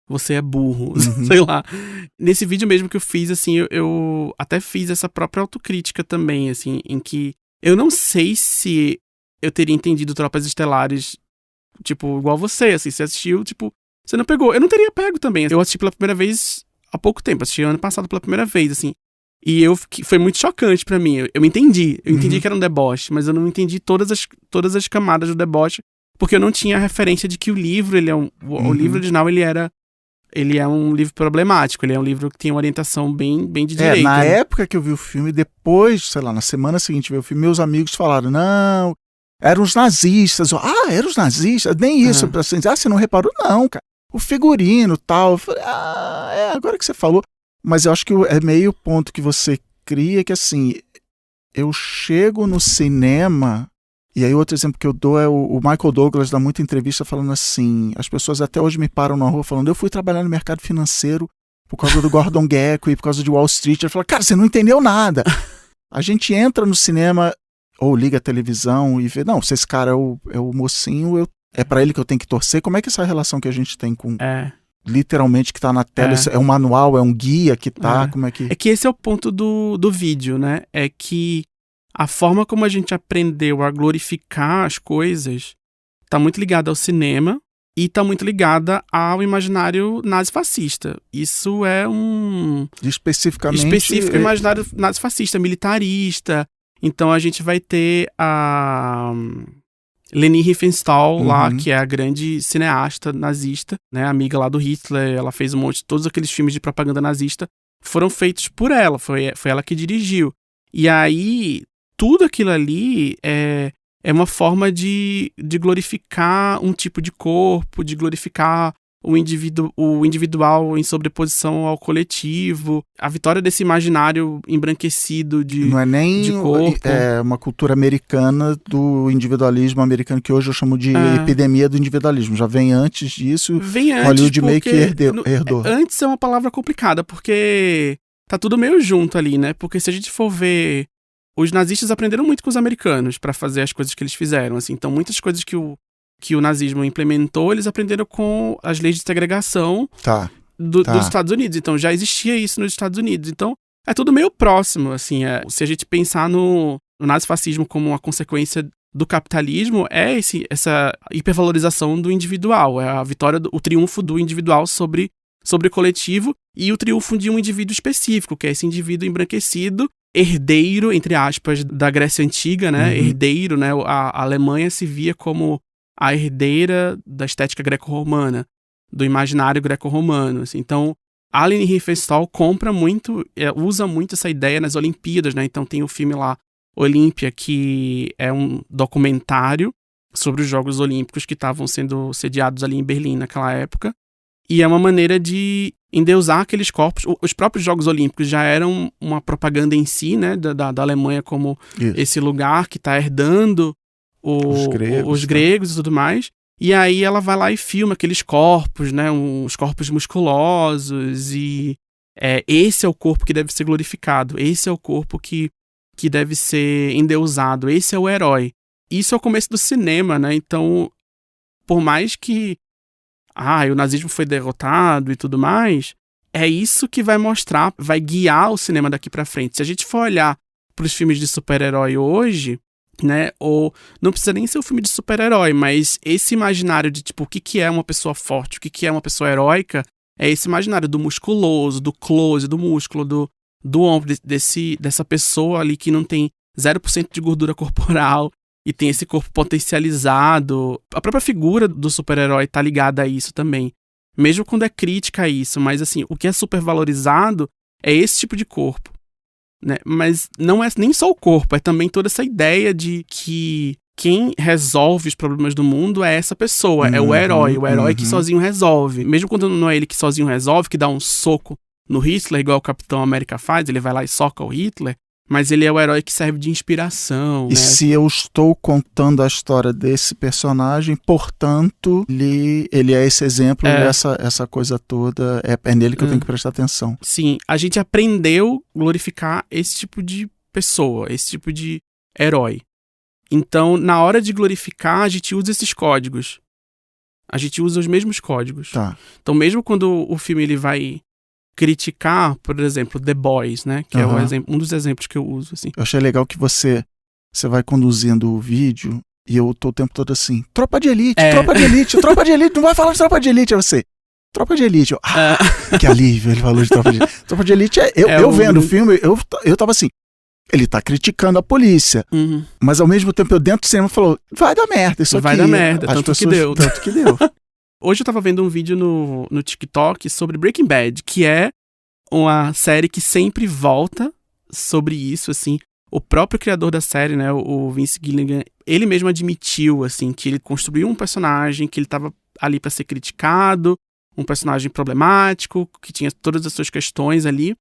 você é burro, sei lá. Nesse vídeo mesmo que eu fiz, assim, eu até fiz essa própria autocrítica também, assim, em que eu não sei se eu teria entendido Tropas Estelares, tipo, igual você, assim, você assistiu, tipo, você não pegou. Eu não teria pego também. Eu assisti pela primeira vez há pouco tempo, assisti ano passado pela primeira vez, assim. E foi muito chocante pra mim. Eu entendi que era um deboche, mas eu não entendi todas as camadas do deboche, porque eu não tinha a referência de que o livro, o livro original, ele é um livro problemático, ele é um livro que tem uma orientação bem de direita. Na época que eu vi o filme, depois, sei lá, na semana seguinte eu vi o filme, meus amigos falaram, não, eram os nazistas. Eram os nazistas? Nem isso. Assim, você não reparou? Não, cara. O figurino e tal. Eu falei, agora que você falou. Mas eu acho que é meio ponto que você cria que, assim, eu chego no cinema E aí outro exemplo que eu dou é o Michael Douglas dá muita entrevista falando assim, as pessoas até hoje me param na rua falando, eu fui trabalhar no mercado financeiro por causa do Gordon Gekko e por causa de Wall Street. Eu falo, cara, você não entendeu nada. A gente entra no cinema ou liga a televisão e vê, não, se esse cara é o mocinho, é pra ele que eu tenho que torcer. Como é que essa relação que a gente tem com... literalmente que tá na tela, é um manual, é um guia que tá, como é que... É que esse é o ponto do vídeo, né? É que a forma como a gente aprendeu a glorificar as coisas tá muito ligada ao cinema e tá muito ligada ao imaginário nazifascista. Isso é específico imaginário nazifascista, militarista. Então a gente vai ter a Leni Riefenstahl lá, que é a grande cineasta nazista, né, amiga lá do Hitler. Ela fez todos aqueles filmes de propaganda nazista foram feitos por ela, foi ela que dirigiu. E aí, tudo aquilo ali é uma forma de glorificar um tipo de corpo, de glorificar o individual em sobreposição ao coletivo, a vitória desse imaginário embranquecido de corpo. Não é nem uma cultura americana do individualismo americano, que hoje eu chamo de epidemia do individualismo. Já vem antes disso, Hollywood meio que herdou. Antes é uma palavra complicada, porque tá tudo meio junto ali, né? Porque se a gente for ver, os nazistas aprenderam muito com os americanos para fazer as coisas que eles fizeram, assim. Então muitas coisas que o nazismo implementou, eles aprenderam com as leis de segregação dos Estados Unidos. Então já existia isso nos Estados Unidos. Então é tudo meio próximo, assim. Se a gente pensar no nazifascismo como uma consequência do capitalismo, é essa hipervalorização do individual. É a vitória, o triunfo do individual sobre o coletivo e o triunfo de um indivíduo específico, que é esse indivíduo embranquecido, herdeiro, entre aspas, da Grécia Antiga, né? Herdeiro, né? A Alemanha se via como a herdeira da estética greco-romana, do imaginário greco-romano. Assim. Então, a Leni Riefenstahl usa muito essa ideia nas Olimpíadas, né? Então tem o filme lá, Olímpia, que é um documentário sobre os Jogos Olímpicos que estavam sendo sediados ali em Berlim naquela época. E é uma maneira de endeusar aqueles corpos. Os próprios Jogos Olímpicos já eram uma propaganda em si, né? Da Alemanha como esse lugar que está herdando os gregos e tudo mais. E aí ela vai lá e filma aqueles corpos, né? Os corpos musculosos. E esse é o corpo que deve ser glorificado. Esse é o corpo que deve ser endeusado. Esse é o herói. Isso é o começo do cinema, né? Então, por mais que o nazismo foi derrotado e tudo mais, é isso que vai mostrar, vai guiar o cinema daqui pra frente. Se a gente for olhar pros filmes de super-herói hoje, né, ou não precisa nem ser um filme de super-herói, mas esse imaginário de tipo, o que é uma pessoa forte, o que é uma pessoa heróica, é esse imaginário do musculoso, do close, do músculo, do ombro, dessa pessoa ali que não tem 0% de gordura corporal e tem esse corpo potencializado. A própria figura do super-herói tá ligada a isso também. Mesmo quando é crítica a isso, mas assim, o que é supervalorizado é esse tipo de corpo. Né? Mas não é nem só o corpo, é também toda essa ideia de que quem resolve os problemas do mundo é essa pessoa, é o herói que sozinho resolve. Mesmo quando não é ele que sozinho resolve, que dá um soco no Hitler, igual o Capitão América faz, ele vai lá e soca o Hitler, mas ele é o herói que serve de inspiração. E né? Se eu estou contando a história desse personagem, portanto, ele é esse exemplo, essa coisa toda, é nele que eu tenho que prestar atenção. Sim, a gente aprendeu a glorificar esse tipo de pessoa, esse tipo de herói. Então, na hora de glorificar, a gente usa esses códigos. A gente usa os mesmos códigos. Tá. Então, mesmo quando o filme ele vai criticar, por exemplo, The Boys, né? Que é um dos exemplos que eu uso, assim. Eu achei legal que você vai conduzindo o vídeo e eu tô o tempo todo assim, tropa de elite, tropa de elite, tropa de elite, não vai falar de tropa de elite, é você. Tropa de elite. Que alívio, ele falou de tropa de elite. Tropa de elite eu vendo o filme, eu tava assim, ele tá criticando a polícia, mas ao mesmo tempo eu dentro do cinema falou, vai dar merda isso aqui. Vai dar merda, tanto que deu. Hoje eu tava vendo um vídeo no TikTok sobre Breaking Bad, que é uma série que sempre volta sobre isso, assim. O próprio criador da série, né, o Vince Gilligan, ele mesmo admitiu, assim, que ele construiu um personagem, que ele tava ali pra ser criticado, um personagem problemático, que tinha todas as suas questões ali.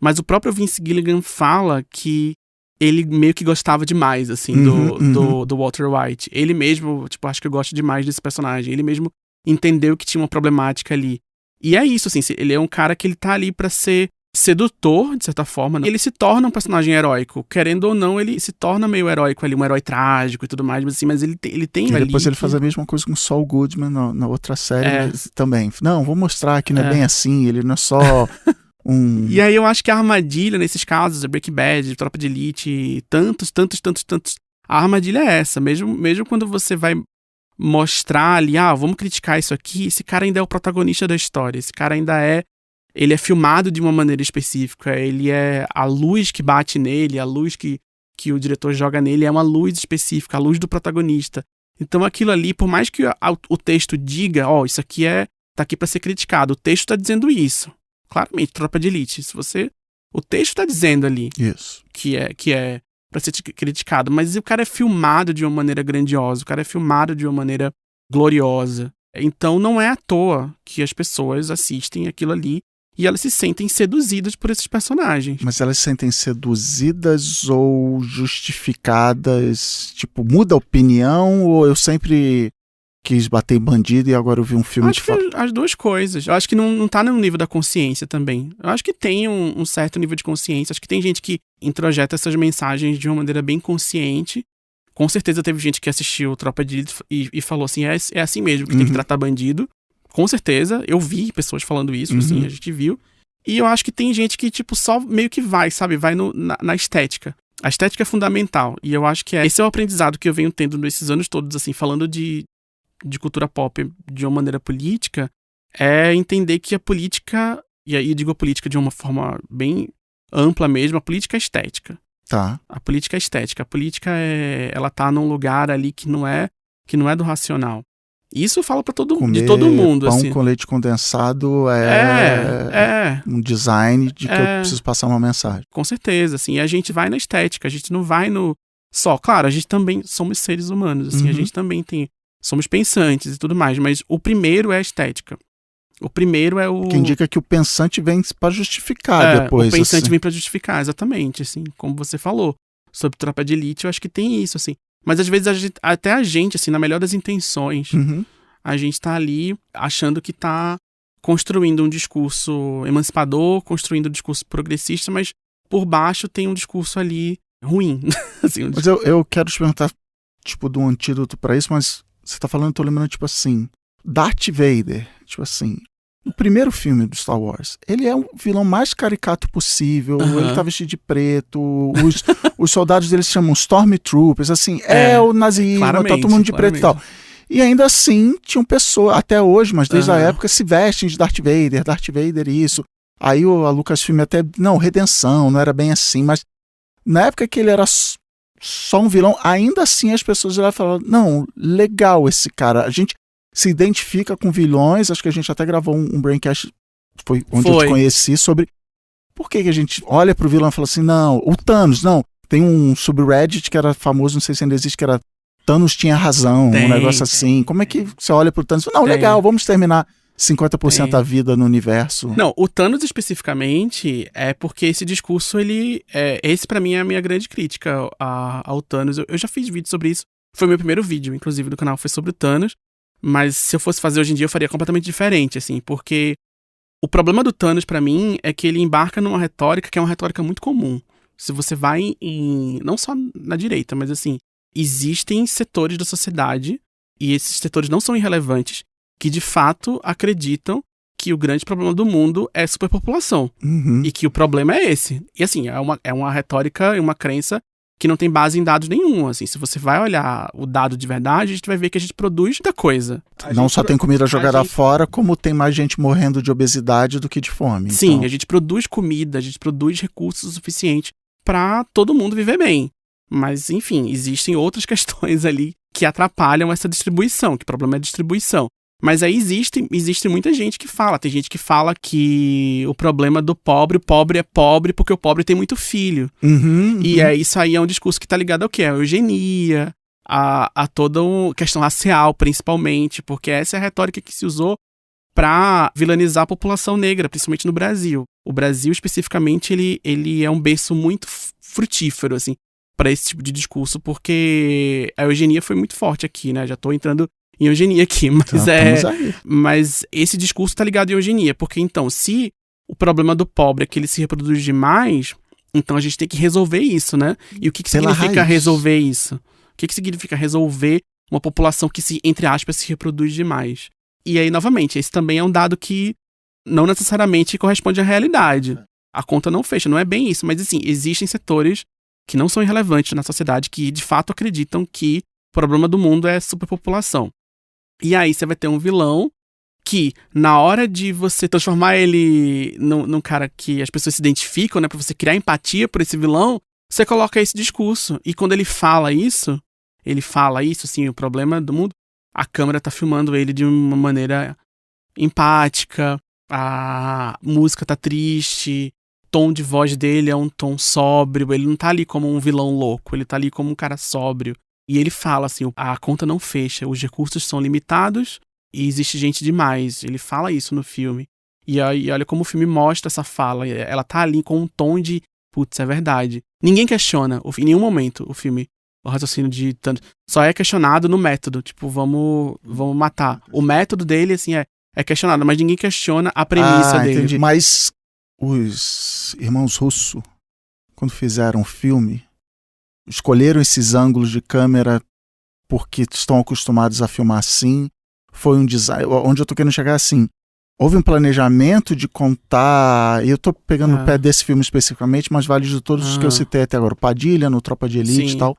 Mas o próprio Vince Gilligan fala que ele meio que gostava demais, assim, do Walter White. Ele mesmo, tipo, acho que eu gosto demais desse personagem. Ele mesmo entendeu que tinha uma problemática ali. E é isso, assim, ele é um cara que ele tá ali pra ser sedutor, de certa forma, né? Ele se torna um personagem heróico. Querendo ou não, ele se torna meio heróico ali, um herói trágico e tudo mais, mas, assim, mas ele tem e ali... depois ele faz a mesma coisa com o Saul Goodman na outra série também. Não, vou mostrar que não é bem assim, ele não é só... E aí eu acho que a armadilha nesses casos, a Breaking Bad, Tropa de Elite, tantos, a armadilha é essa, mesmo quando você vai mostrar ali, vamos criticar isso aqui, esse cara ainda é o protagonista da história, esse cara ainda ele é filmado de uma maneira específica, ele é a luz que bate nele, a luz que o diretor joga nele é uma luz específica, a luz do protagonista. Então aquilo ali, por mais que o texto diga, isso aqui tá aqui pra ser criticado, o texto tá dizendo isso. Claramente, Tropa de Elite. O texto tá dizendo ali isso. que é pra ser criticado, mas o cara é filmado de uma maneira grandiosa, o cara é filmado de uma maneira gloriosa. Então não é à toa que as pessoas assistem aquilo ali e elas se sentem seduzidas por esses personagens. Mas elas se sentem seduzidas ou justificadas? Tipo, muda a opinião ou eu sempre quis bater em bandido e agora eu vi um filme de fato? As duas coisas. Eu acho que não tá no nível da consciência também. Eu acho que tem um certo nível de consciência. Acho que tem gente que introjeta essas mensagens de uma maneira bem consciente. Com certeza teve gente que assistiu Tropa de Elite e falou assim, é assim mesmo que tem que tratar bandido. Com certeza. Eu vi pessoas falando isso, assim, a gente viu. E eu acho que tem gente que, tipo, só meio que vai, sabe? Vai na estética. A estética é fundamental. E eu acho que esse é o aprendizado que eu venho tendo nesses anos todos, assim, falando de cultura pop de uma maneira política, é entender que a política, e aí eu digo a política de uma forma bem ampla mesmo, a política é estética. Tá. A política é estética. A política ela tá num lugar ali que não é do racional. Isso eu falo pra de todo mundo. Pão assim. Com leite condensado é um design de que eu preciso passar uma mensagem. Com certeza, assim. E a gente vai na estética, a gente não vai no... Claro, a gente também somos seres humanos, assim, a gente também somos pensantes e tudo mais, mas o primeiro é a estética. O primeiro é o... Que indica que o pensante vem pra justificar depois. O pensante assim. vem pra justificar, exatamente, assim, como você falou. Sobre Tropa de Elite, eu acho que tem isso, assim. Mas às vezes até a gente, assim, na melhor das intenções, a gente tá ali achando que tá construindo um discurso emancipador, construindo um discurso progressista, mas por baixo tem um discurso ali ruim. assim, Mas eu quero te perguntar, tipo, de um antídoto pra isso, mas você tá falando, eu tô lembrando, tipo assim, Darth Vader, tipo assim, o primeiro filme do Star Wars, ele é o vilão mais caricato possível, ele tá vestido de preto, os soldados dele se chamam Stormtroopers, assim, o nazismo, tá todo mundo de preto e tal. E ainda assim, tinham pessoas, até hoje, mas desde a época, se vestem de Darth Vader isso. Aí a Lucasfilm até, não, redenção, não era bem assim, mas na época que ele era só um vilão, ainda assim as pessoas já falavam, não, legal esse cara, a gente se identifica com vilões, acho que a gente até gravou um Braincast, foi onde eu te conheci, sobre por que a gente olha pro vilão e fala assim, não, o Thanos, não, tem um subreddit que era famoso, não sei se ainda existe, que era Thanos tinha razão, um negócio assim, como é que você olha pro Thanos e fala, não, legal, vamos terminar 50% da vida no universo. Não, o Thanos especificamente é porque esse discurso, esse pra mim é a minha grande crítica ao Thanos. Eu já fiz vídeo sobre isso, foi meu primeiro vídeo, inclusive, do canal, foi sobre o Thanos, mas se eu fosse fazer hoje em dia eu faria completamente diferente, assim, porque o problema do Thanos pra mim é que ele embarca numa retórica que é uma retórica muito comum. Se você vai não só na direita, mas assim, existem setores da sociedade, e esses setores não são irrelevantes, que de fato acreditam que o grande problema do mundo é a superpopulação. E que o problema é esse. E assim, é uma retórica e uma crença que não tem base em dados nenhum. Assim, se você vai olhar o dado de verdade, a gente vai ver que a gente produz muita coisa. Não só tem comida jogada fora, como tem mais gente morrendo de obesidade do que de fome. Sim, então... a gente produz comida, a gente produz recursos o suficiente para todo mundo viver bem. Mas, enfim, existem outras questões ali que atrapalham essa distribuição, que o problema é a distribuição. Mas aí existe muita gente que fala. Tem gente que fala que o problema do pobre, o pobre é pobre porque o pobre tem muito filho. E isso aí é um discurso que tá ligado ao quê? A eugenia, a toda uma questão racial, principalmente, porque essa é a retórica que se usou para vilanizar a população negra, principalmente no Brasil. O Brasil, especificamente, ele é um berço muito frutífero, assim. pra esse tipo de discurso, porque a eugenia foi muito forte aqui, né? Já tô entrando em eugenia aqui, mas esse discurso tá ligado em eugenia, porque então, se o problema do pobre é que ele se reproduz demais, então a gente tem que resolver isso, né? E o que significa resolver isso? O que significa resolver uma população que entre aspas, se reproduz demais? E aí, novamente, esse também é um dado que não necessariamente corresponde à realidade. A conta não fecha, não é bem isso, mas assim, existem setores que não são irrelevantes na sociedade que de fato acreditam que o problema do mundo é superpopulação. E aí você vai ter um vilão que, na hora de você transformar ele num cara que as pessoas se identificam, né, pra você criar empatia por esse vilão, você coloca esse discurso. E quando ele fala isso, assim, o problema do mundo, a câmera tá filmando ele de uma maneira empática, a música tá triste, o tom de voz dele é um tom sóbrio, ele não tá ali como um vilão louco, ele tá ali como um cara sóbrio. E ele fala assim, a conta não fecha, os recursos são limitados e existe gente demais. Ele fala isso no filme. E aí, olha como o filme mostra essa fala. Ela tá ali com um tom de, putz, é verdade. Ninguém questiona, em nenhum momento, o filme, o raciocínio de tanto. Só é questionado no método, tipo, vamos matar. O método dele, assim, é questionado, mas ninguém questiona a premissa dele. Entendi. Mas os irmãos Russo, quando fizeram o filme, escolheram esses ângulos de câmera porque estão acostumados a filmar assim. Foi um design. Onde eu tô querendo chegar assim. Houve um planejamento de contar. E eu tô pegando o pé desse filme especificamente, mas vale de todos os que eu citei até agora. O Padilha, no Tropa de Elite e tal.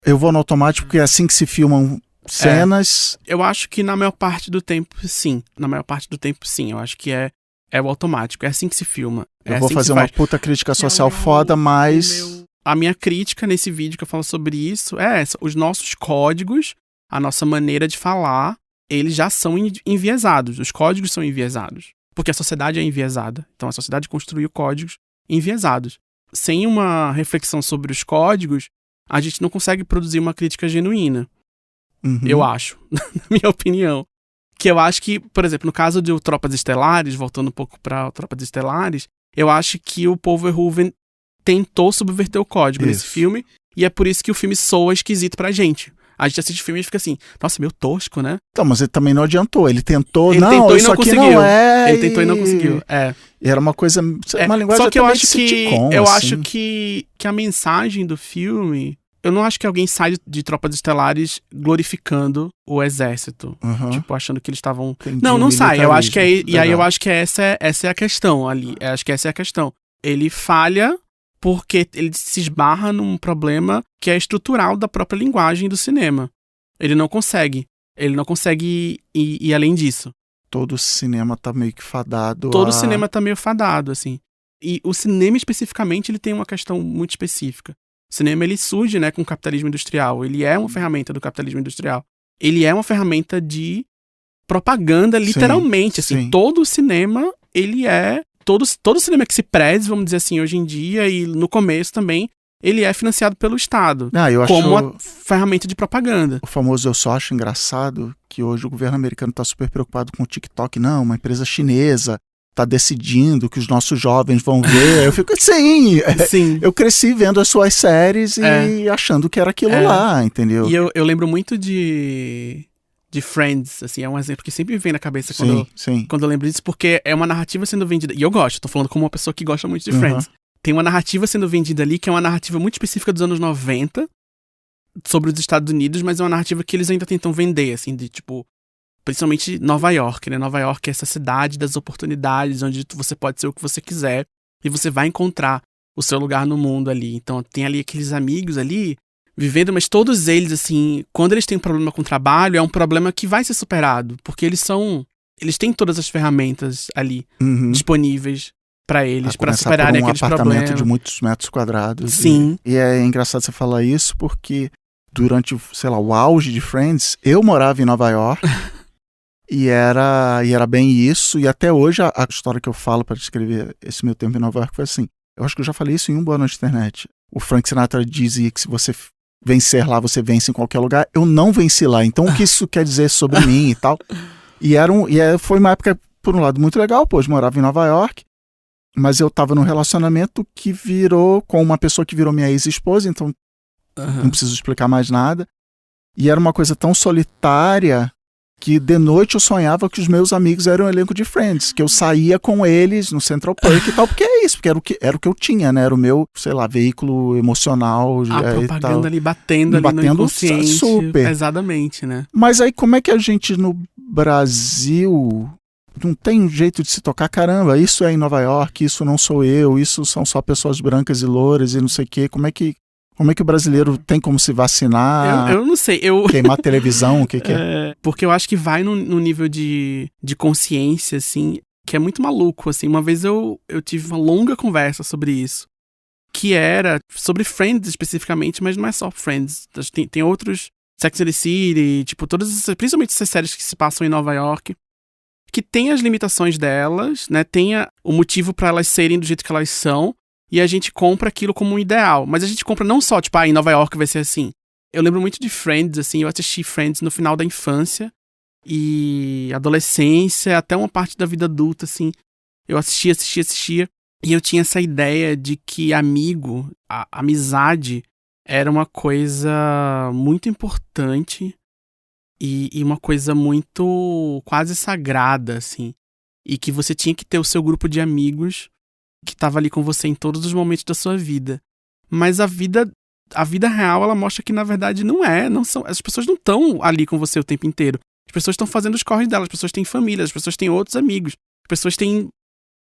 Eu vou no automático porque é assim que se filmam cenas. Eu acho que na maior parte do tempo, sim. Na maior parte do tempo, sim. Eu acho que é o automático. É assim que se filma. Eu vou fazer uma puta crítica social foda, mas. A minha crítica nesse vídeo que eu falo sobre isso é essa. Os nossos códigos, a nossa maneira de falar, eles já são enviesados. Os códigos são enviesados. Porque a sociedade é enviesada. Então a sociedade construiu códigos enviesados. Sem uma reflexão sobre os códigos, a gente não consegue produzir uma crítica genuína. Eu acho, na minha opinião. Que eu acho que, por exemplo, no caso de Tropas Estelares, voltando um pouco para Tropas Estelares, eu acho que o Paul Verhoeven tentou subverter o código nesse filme, e é por isso que o filme soa esquisito pra gente. A gente assiste o filme e fica assim, nossa, meio tosco, né? Então, mas ele também não adiantou. Ele tentou, e não conseguiu. Ele tentou e não conseguiu. E era uma coisa, uma linguagem só que eu acho sitcom, eu assim. acho que a mensagem do filme, eu não acho que alguém sai de Tropas Estelares glorificando o exército. Tipo, achando que eles estavam... Não sai. Eu acho que eu acho que essa é a questão ali. Eu acho que essa é a questão. Ele falha porque ele se esbarra num problema que é estrutural da própria linguagem do cinema. Ele não consegue ir além disso. Todo o cinema tá meio que fadado. Todo o cinema tá meio fadado, assim. E o cinema, especificamente, ele tem uma questão muito específica. O cinema, ele surge, né, com o capitalismo industrial. Ele é uma ferramenta do capitalismo industrial. Ele é uma ferramenta de propaganda, literalmente. Assim, todo o cinema, ele é... Todo cinema que se preze, vamos dizer assim, hoje em dia, e no começo também, ele é financiado pelo Estado. Como uma ferramenta de propaganda. O famoso eu só acho engraçado que hoje o governo americano está super preocupado com o TikTok. Não, uma empresa chinesa está decidindo que os nossos jovens vão ver. Eu fico assim, sim. Eu cresci vendo as suas séries e achando que era aquilo lá, entendeu? E eu lembro muito de Friends, assim, é um exemplo que sempre me vem na cabeça quando eu lembro disso, porque é uma narrativa sendo vendida, e eu gosto, tô falando como uma pessoa que gosta muito de Friends. Tem uma narrativa sendo vendida ali, que é uma narrativa muito específica dos anos 90, sobre os Estados Unidos, mas é uma narrativa que eles ainda tentam vender, assim, de tipo, principalmente Nova York, né? Nova York é essa cidade das oportunidades, onde você pode ser o que você quiser, e você vai encontrar o seu lugar no mundo ali. Então tem ali aqueles amigos ali, vivendo, mas todos eles, assim, quando eles têm um problema com o trabalho, é um problema que vai ser superado, porque eles têm todas as ferramentas ali disponíveis pra eles, pra superarem aqueles problemas. Um apartamento de muitos metros quadrados. Sim. E é engraçado você falar isso, porque durante, sei lá, o auge de Friends, eu morava em Nova York, e era bem isso, e até hoje a história que eu falo pra descrever esse meu tempo em Nova York foi assim, eu acho que eu já falei isso em um Boa Noite Internet. O Frank Sinatra dizia que se você vencer lá, você vence em qualquer lugar. Eu não venci lá. Então, o que isso quer dizer sobre mim e tal? Foi uma época, por um lado, muito legal. Pô, eu morava em Nova York, mas eu tava num relacionamento que virou com uma pessoa que virou minha ex-esposa. Então, não preciso explicar mais nada. E era uma coisa tão solitária que de noite eu sonhava que os meus amigos eram o elenco de Friends, que eu saía com eles no Central Park e tal, porque é isso, porque era o que eu tinha, né? Era o meu, sei lá, veículo emocional. A propaganda ali batendo no inconsciente. Super. Pesadamente, né? Mas aí como é que a gente no Brasil não tem um jeito de se tocar? Caramba, isso é em Nova York, isso não sou eu, isso são só pessoas brancas e louras e não sei o quê. Como é que o brasileiro tem como se vacinar? Eu não sei. Queimar televisão, o que é? Porque eu acho que vai no nível de consciência, assim, que é muito maluco, assim. Uma vez eu tive uma longa conversa sobre isso, que era sobre Friends especificamente, mas não é só Friends. Tem outros, Sex and the City, tipo, principalmente essas séries que se passam em Nova York, que tem as limitações delas, né? Tem o motivo para elas serem do jeito que elas são, e a gente compra aquilo como um ideal. Mas a gente compra não só, tipo, em Nova York vai ser assim. Eu lembro muito de Friends, assim, eu assisti Friends no final da infância e adolescência, até uma parte da vida adulta, assim. Eu assistia, e eu tinha essa ideia de que a amizade era uma coisa muito importante e uma coisa muito quase sagrada, assim. E que você tinha que ter o seu grupo de amigos que estava ali com você em todos os momentos da sua vida. Mas a vida real, ela mostra que na verdade não são, as pessoas não estão ali com você o tempo inteiro. As pessoas estão fazendo os corres delas, as pessoas têm família, as pessoas têm outros amigos, as pessoas têm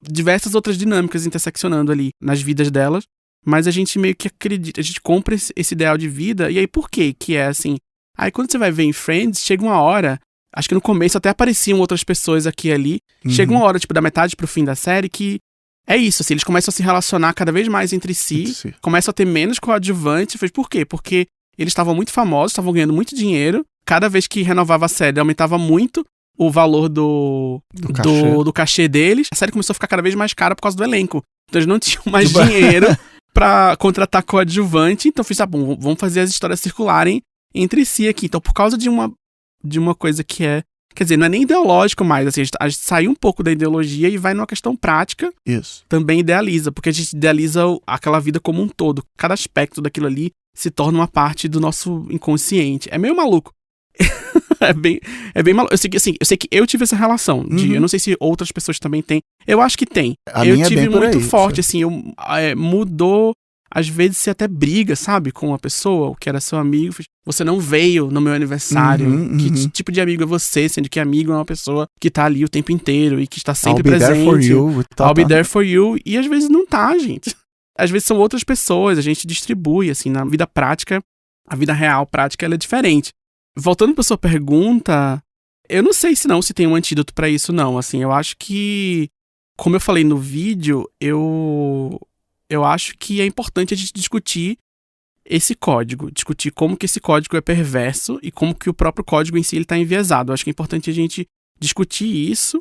diversas outras dinâmicas interseccionando ali nas vidas delas, mas a gente meio que acredita, a gente compra esse ideal de vida, e aí por quê? Que é assim, aí quando você vai ver em Friends, chega uma hora, acho que no começo até apareciam outras pessoas aqui e ali, chega uma hora, tipo, da metade pro fim da série, que é isso, assim, eles começam a se relacionar cada vez mais entre si, começam a ter menos coadjuvante. Por quê? Porque eles estavam muito famosos, estavam ganhando muito dinheiro, cada vez que renovava a série aumentava muito o valor do cachê deles. A série começou a ficar cada vez mais cara por causa do elenco. Então eles não tinham mais dinheiro pra contratar coadjuvante, então fiz, bom, vamos fazer as histórias circularem entre si aqui. Então por causa de uma coisa que é, quer dizer, não é nem ideológico mais, assim, a gente sai um pouco da ideologia e vai numa questão prática. Isso. Também idealiza, porque a gente idealiza aquela vida como um todo. Cada aspecto daquilo ali se torna uma parte do nosso inconsciente. É meio maluco. é bem maluco. Eu sei que eu tive essa relação. Eu não sei se outras pessoas também têm. Eu acho que tem. Eu tive muito forte, assim, mudou. Às vezes você até briga, sabe, com uma pessoa, o que era seu amigo. Você não veio no meu aniversário. Que tipo de amigo é você? Sendo que amigo é uma pessoa que tá ali o tempo inteiro e que está sempre presente. I'll be there for you. E às vezes não tá, gente. Às vezes são outras pessoas, a gente distribui, assim, na vida prática, a vida real prática, ela é diferente. Voltando pra sua pergunta, eu não sei se tem um antídoto pra isso, não. Assim, eu acho que, como eu falei no vídeo, eu acho que é importante a gente discutir esse código, discutir como que esse código é perverso e como que o próprio código em si está enviesado. Eu acho que é importante a gente discutir isso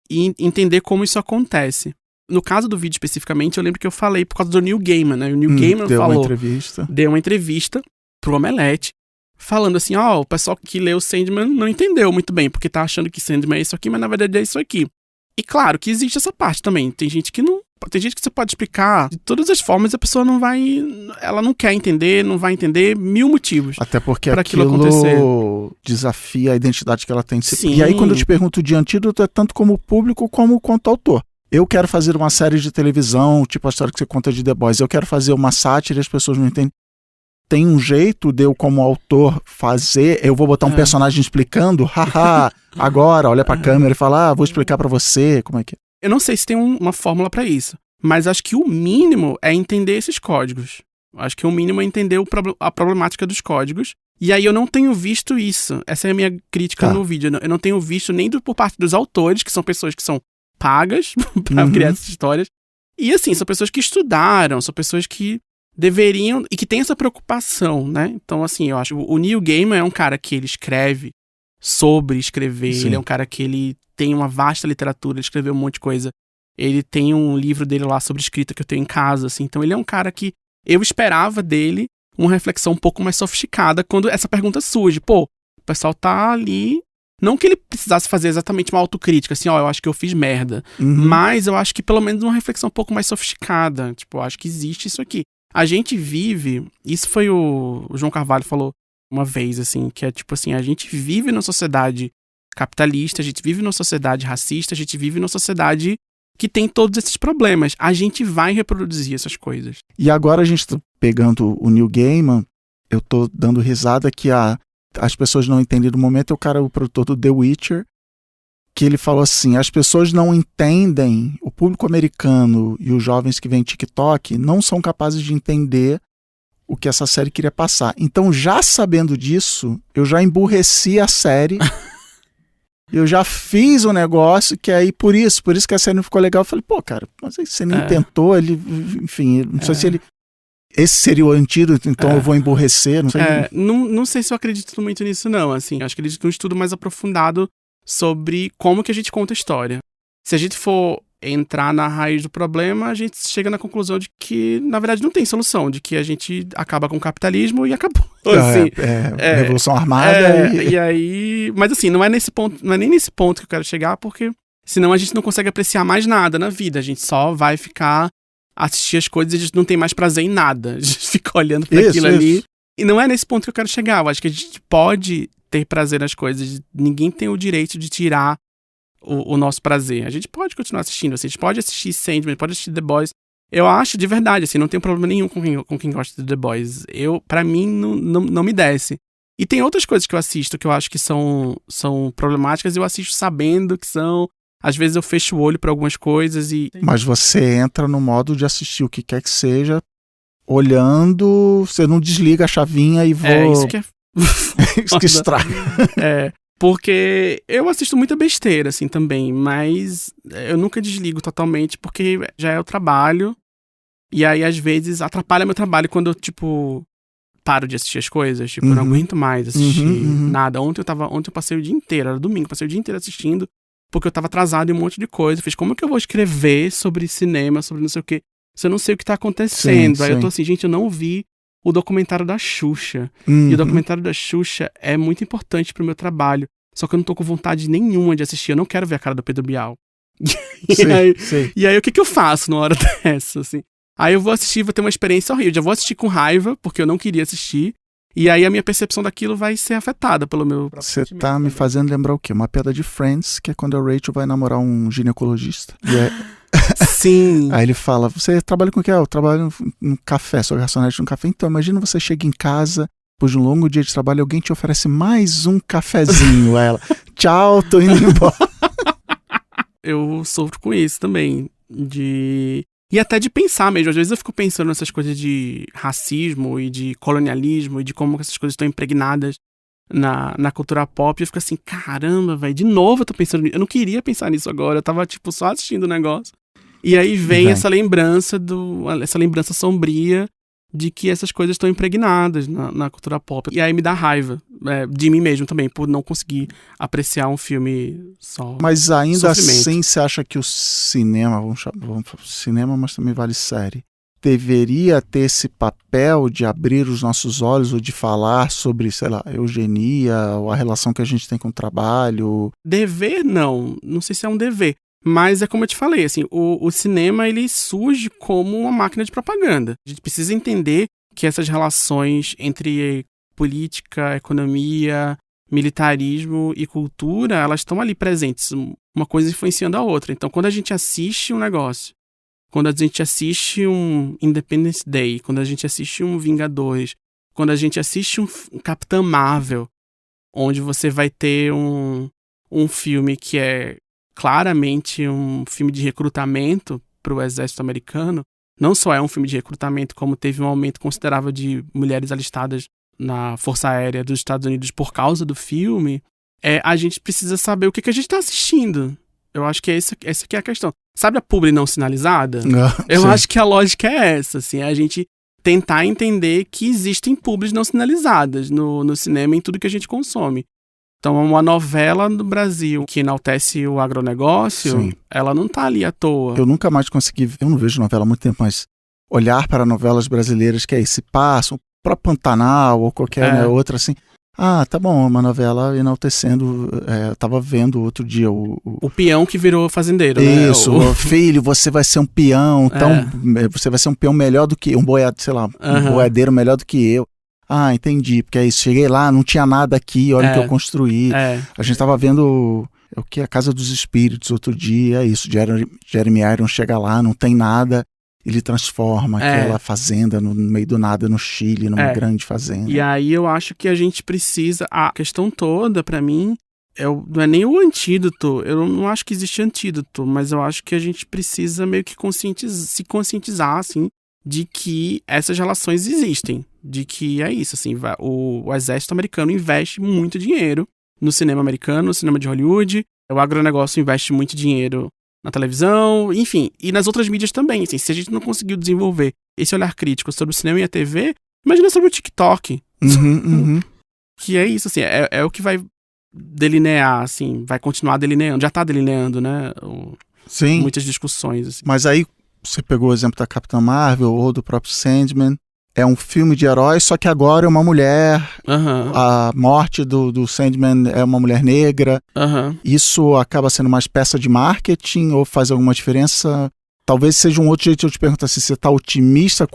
e entender como isso acontece. No caso do vídeo especificamente, eu lembro que eu falei por causa do Neil Gaiman, né? O Neil Gaiman deu uma entrevista pro Omelete, falando assim, o pessoal que leu Sandman não entendeu muito bem, porque tá achando que Sandman é isso aqui, mas na verdade é isso aqui. E claro que existe essa parte também. Tem gente que você pode explicar de todas as formas, a pessoa ela não quer entender, não vai entender, mil motivos. Até porque aquilo acontecer. Desafia a identidade que ela tem. Sim. E aí quando eu te pergunto de antídoto, é tanto como público como quanto autor. Eu quero fazer uma série de televisão, tipo a história que você conta de The Boys. Eu quero fazer uma sátira e as pessoas não entendem. Tem um jeito de eu, como autor, fazer. Eu vou botar um personagem explicando, haha, agora, olha pra câmera e fala, vou explicar pra você, como é que é. Eu não sei se tem uma fórmula pra isso, mas acho que o mínimo é entender esses códigos. Acho que o mínimo é entender a problemática dos códigos. E aí eu não tenho visto isso. Essa é a minha crítica no vídeo. Eu não tenho visto nem por parte dos autores, que são pessoas que são pagas pra criar essas histórias. E assim, são pessoas que estudaram, são pessoas que deveriam e que têm essa preocupação, né? Então, assim, eu acho o Neil Gaiman é um cara que ele escreve sobre escrever, ele é um cara que ele tem uma vasta literatura, ele escreveu um monte de coisa. Ele tem um livro dele lá sobre escrita que eu tenho em casa, assim. Então, ele é um cara que eu esperava dele uma reflexão um pouco mais sofisticada quando essa pergunta surge. Pô, o pessoal tá ali. Não que ele precisasse fazer exatamente uma autocrítica, assim, eu acho que eu fiz merda. Mas eu acho que pelo menos uma reflexão um pouco mais sofisticada. Tipo, eu acho que existe isso aqui. A gente vive, isso foi o João Carvalho falou uma vez, assim, que é tipo assim, a gente vive numa sociedade capitalista, a gente vive numa sociedade racista, a gente vive numa sociedade que tem todos esses problemas. A gente vai reproduzir essas coisas. E agora a gente tá pegando o Neil Gaiman, eu tô dando risada que as pessoas não entendem do momento, o produtor do The Witcher, que ele falou assim, as pessoas não entendem, o público americano e os jovens que vêm TikTok não são capazes de entender o que essa série queria passar. Então, já sabendo disso, eu já emburreci a série, eu já fiz um negócio que aí, por isso que a série não ficou legal. Eu falei, pô, cara, mas aí você nem tentou, enfim, não sei se ele... Esse seria o antídoto, então eu vou emburrecer, não sei. Não sei se eu acredito muito nisso, não, assim, acho que acredito num estudo mais aprofundado sobre como que a gente conta a história. Se a gente for entrar na raiz do problema, a gente chega na conclusão de que, na verdade, não tem solução, de que a gente acaba com o capitalismo e acabou. Assim, Revolução Armada. E aí... Mas assim, não é nem nesse ponto que eu quero chegar, porque senão a gente não consegue apreciar mais nada na vida. A gente só vai ficar assistir as coisas e a gente não tem mais prazer em nada. A gente fica olhando para aquilo ali. E não é nesse ponto que eu quero chegar. Eu acho que a gente pode ter prazer nas coisas. Ninguém tem o direito de tirar o nosso prazer. A gente pode continuar assistindo. Assim, a gente pode assistir Sandman, pode assistir The Boys. Eu acho de verdade, assim, não tem problema nenhum com quem gosta de The Boys. Pra mim, não me desce. E tem outras coisas que eu assisto que eu acho que são problemáticas e eu assisto sabendo que são. Às vezes eu fecho o olho pra algumas coisas e... Mas você entra no modo de assistir o que quer que seja, olhando, você não desliga a chavinha e isso que é... isso que estraga. Porque eu assisto muita besteira, assim, também, mas eu nunca desligo totalmente, porque já é o trabalho, e aí, às vezes, atrapalha meu trabalho quando eu, tipo, paro de assistir as coisas, tipo, eu não aguento mais assistir nada. Ontem eu passei o dia inteiro, era domingo, passei o dia inteiro assistindo, porque eu tava atrasado em um monte de coisa. Fiz, como é que eu vou escrever sobre cinema, sobre não sei o quê, se eu não sei o que tá acontecendo? Sim, aí sim. eu tô assim, gente, eu não vi o documentário da Xuxa. E o documentário da Xuxa é muito importante pro meu trabalho. Só que eu não tô com vontade nenhuma de assistir. Eu não quero ver a cara do Pedro Bial. E aí, o que eu faço numa hora dessa, assim? Aí eu vou assistir, vou ter uma experiência horrível. Já vou assistir com raiva, porque eu não queria assistir. E aí a minha percepção daquilo vai ser afetada pelo meu... Você tá me fazendo lembrar o quê? Uma piada de Friends, que é quando a Rachel vai namorar um ginecologista. Sim. Aí ele fala, você trabalha com o quê? Eu trabalho no café, sou garçonete no café. Então, imagina você chega em casa, depois de um longo dia de trabalho, alguém te oferece mais um cafezinho. Aí ela, tchau, tô indo embora. Eu sofro com isso também, E até de pensar mesmo. Às vezes eu fico pensando nessas coisas de racismo e de colonialismo e de como essas coisas estão impregnadas na cultura pop. E eu fico assim, caramba, velho, de novo eu tô pensando nisso. Eu não queria pensar nisso agora, eu tava, tipo, só assistindo o negócio. E aí vem essa lembrança sombria de que essas coisas estão impregnadas na cultura pop. E aí me dá raiva de mim mesmo também, por não conseguir apreciar um filme só. Mas ainda sofrimento. assim, você acha que o cinema, vamos cinema, mas também vale série, deveria ter esse papel de abrir os nossos olhos ou de falar sobre, sei lá, eugenia ou a relação que a gente tem com o trabalho? Dever, não sei se é um dever. Mas é como eu te falei, assim, o cinema ele surge como uma máquina de propaganda. A gente precisa entender que essas relações entre política, economia, militarismo e cultura, elas estão ali presentes, uma coisa influenciando a outra. Então, quando a gente assiste um negócio, quando a gente assiste um Independence Day, quando a gente assiste um Vingadores, quando a gente assiste um Capitã Marvel, onde você vai ter um filme que é claramente um filme de recrutamento para o exército americano, não só é um filme de recrutamento, como teve um aumento considerável de mulheres alistadas na Força Aérea dos Estados Unidos por causa do filme, a gente precisa saber o que a gente está assistindo. Eu acho que essa que é a questão. Sabe a publi não sinalizada? Eu acho que a lógica é essa, assim, a gente tentar entender que existem publis não sinalizadas no cinema, em tudo que a gente consome. Então, uma novela no Brasil que enaltece o agronegócio, ela não tá ali à toa. Eu nunca mais consegui, eu não vejo novela há muito tempo, mas olhar para novelas brasileiras que aí se passam, para Pantanal ou qualquer outra assim, Ah, tá bom, uma novela enaltecendo, eu tava vendo outro dia o peão que virou fazendeiro, né? Isso, filho, você vai ser um peão, você vai ser um peão melhor do que, um boiadeiro melhor do que eu. Ah, entendi, porque é isso, cheguei lá, não tinha nada aqui, olha o que eu construí. A gente tava vendo o que? A Casa dos Espíritos outro dia, é isso, Jeremy Irons chega lá, não tem nada, ele transforma aquela fazenda no meio do nada no Chile, numa grande fazenda. E aí eu acho que a gente precisa, a questão toda pra mim, não é nem o antídoto, eu não acho que existe antídoto, mas eu acho que a gente precisa meio que se conscientizar, assim, de que essas relações existem, de que é isso, assim, o exército americano investe muito dinheiro no cinema americano, no cinema de Hollywood, o agronegócio investe muito dinheiro na televisão, enfim, e nas outras mídias também, assim, se a gente não conseguiu desenvolver esse olhar crítico sobre o cinema e a TV, imagina sobre o TikTok, que é isso, assim, é o que vai delinear, assim, vai continuar delineando, já tá delineando, né, Sim. Muitas discussões, assim. Mas aí, você pegou o exemplo da Capitã Marvel ou do próprio Sandman, é um filme de heróis, só que agora é uma mulher, a morte do Sandman é uma mulher negra, isso acaba sendo mais peça de marketing ou faz alguma diferença? Talvez seja um outro jeito de eu te perguntar se você está otimista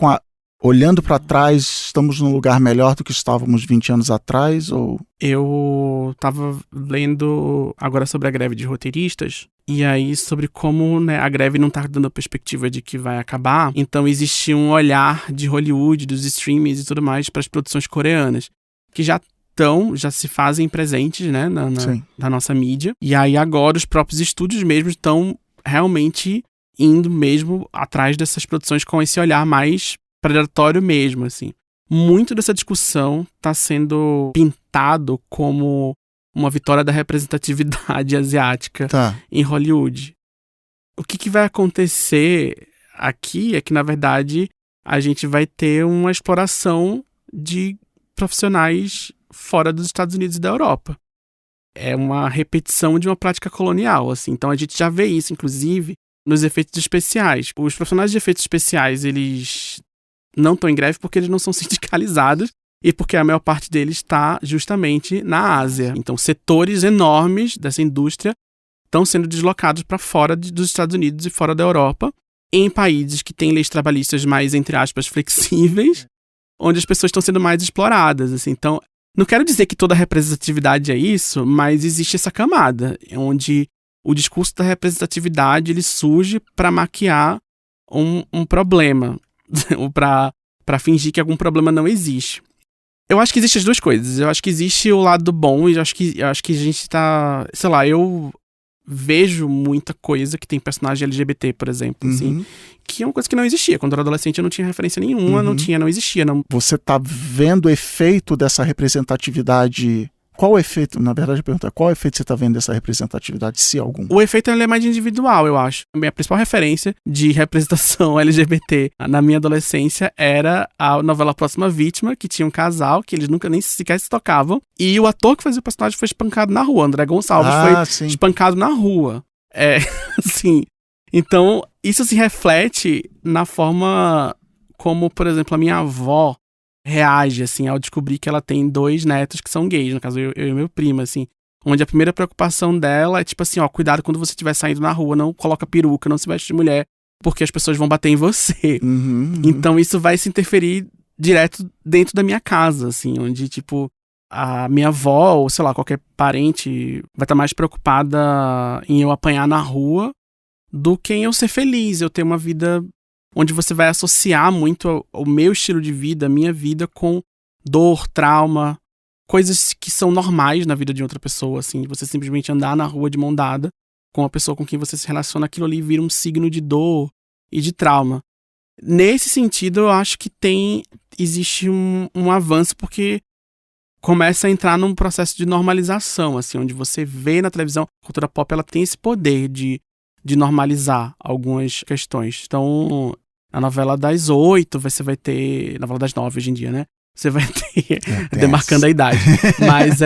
olhando para trás, estamos num lugar melhor do que estávamos 20 anos atrás? Ou... Eu estava lendo agora sobre a greve de roteiristas, e aí sobre como, né, a greve não está dando a perspectiva de que vai acabar. Então existe um olhar de Hollywood, dos streamings e tudo mais para as produções coreanas, que já se fazem presentes, né, na nossa mídia. E aí agora os próprios estúdios mesmo estão realmente indo mesmo atrás dessas produções com esse olhar mais predatório mesmo, assim. Muito dessa discussão está sendo pintado como uma vitória da representatividade asiática em Hollywood. O que vai acontecer aqui é que, na verdade, a gente vai ter uma exploração de profissionais fora dos Estados Unidos e da Europa. É uma repetição de uma prática colonial, assim. Então a gente já vê isso, inclusive, nos efeitos especiais. Os profissionais de efeitos especiais, eles não estão em greve porque eles não são sindicalizados e porque a maior parte deles está justamente na Ásia. Então, setores enormes dessa indústria estão sendo deslocados para fora dos Estados Unidos e fora da Europa, em países que têm leis trabalhistas mais, entre aspas, flexíveis, onde as pessoas estão sendo mais exploradas. Assim. Então, não quero dizer que toda representatividade é isso, mas existe essa camada, onde o discurso da representatividade ele surge para maquiar um problema, ou para fingir que algum problema não existe. Eu acho que existem as duas coisas. Eu acho que existe o lado bom e eu acho que a gente tá... Sei lá, eu vejo muita coisa que tem personagem LGBT, por exemplo, assim, que é uma coisa que não existia. Quando eu era adolescente eu não tinha referência nenhuma, não existia. Não. Você tá vendo o efeito dessa representatividade... Qual o efeito, na verdade, a pergunta é qual efeito você está vendo dessa representatividade, se algum? O efeito é mais individual, eu acho. A minha principal referência de representação LGBT na minha adolescência era a novela Próxima Vítima, que tinha um casal, que eles nunca nem sequer se tocavam, e o ator que fazia o personagem foi espancado na rua. André Gonçalves foi espancado na rua. Assim. Então, isso se reflete na forma como, por exemplo, a minha avó reage, assim, ao descobrir que ela tem 2 netos que são gays, no caso eu e meu primo, assim, onde a primeira preocupação dela é tipo assim, ó, cuidado quando você estiver saindo na rua, não coloca peruca, não se veste de mulher, porque as pessoas vão bater em você. Então isso vai se interferir direto dentro da minha casa, assim, onde, tipo, a minha avó, ou sei lá, qualquer parente vai estar mais preocupada em eu apanhar na rua do que em eu ser feliz, eu ter uma vida onde você vai associar muito o meu estilo de vida, a minha vida, com dor, trauma, coisas que são normais na vida de outra pessoa, assim, você simplesmente andar na rua de mão dada com a pessoa com quem você se relaciona, aquilo ali vira um signo de dor e de trauma. Nesse sentido, eu acho que existe um avanço, porque começa a entrar num processo de normalização, assim, onde você vê na televisão, a cultura pop, ela tem esse poder de normalizar algumas questões. Então, a novela das 8, você vai ter... Novela das 9 hoje em dia, né? Você vai ter... demarcando a idade. Mas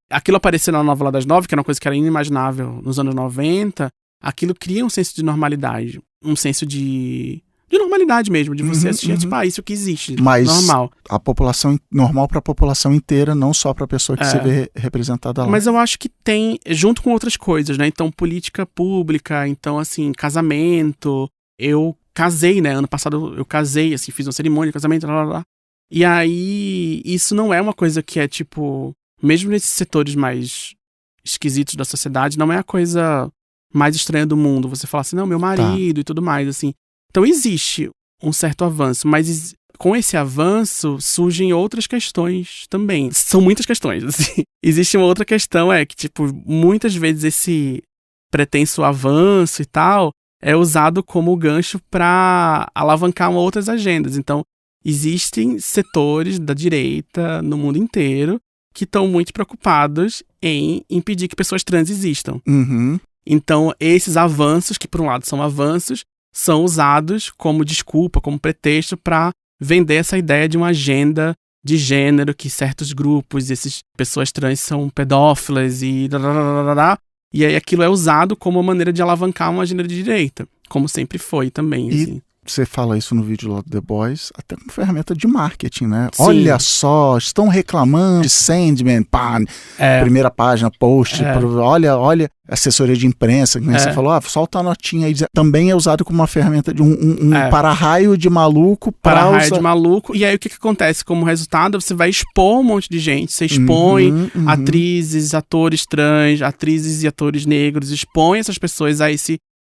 aquilo aparecer na novela das 9, que era uma coisa que era inimaginável nos anos 90, aquilo cria um senso de normalidade. Um senso de de normalidade mesmo, de você assistir, tipo, isso que existe, mas normal. A população, normal pra população inteira, não só pra pessoa que você vê representada lá. Mas eu acho que tem, junto com outras coisas, né? Então, política pública, então, assim, casamento. Eu casei, né? Ano passado eu casei, assim, fiz uma cerimônia de casamento, lá. E aí, isso não é uma coisa que é, tipo, mesmo nesses setores mais esquisitos da sociedade, não é a coisa mais estranha do mundo. Você fala assim, não, meu marido e tudo mais, assim. Então, existe um certo avanço, mas com esse avanço surgem outras questões também. São muitas questões, assim. Existe uma outra questão, que, tipo, muitas vezes esse pretenso avanço e tal é usado como gancho para alavancar outras agendas. Então, existem setores da direita no mundo inteiro que estão muito preocupados em impedir que pessoas trans existam. Então, esses avanços, que por um lado são avanços, são usados como desculpa, como pretexto para vender essa ideia de uma agenda de gênero, que certos grupos, essas pessoas trans são pedófilas e e aí aquilo é usado como uma maneira de alavancar uma agenda de direita, como sempre foi também. E assim. Você fala isso no vídeo lá do The Boys, até como ferramenta de marketing, né? Sim. Olha só, estão reclamando de Sandman, pá, primeira página, post, olha, assessoria de imprensa, que você falou, solta a notinha aí. Também é usado como uma ferramenta de um para-raio de maluco. Para-raio de maluco. E aí o que acontece? Como resultado, você vai expor um monte de gente. Você expõe atrizes, atores trans, atrizes e atores negros, expõe essas pessoas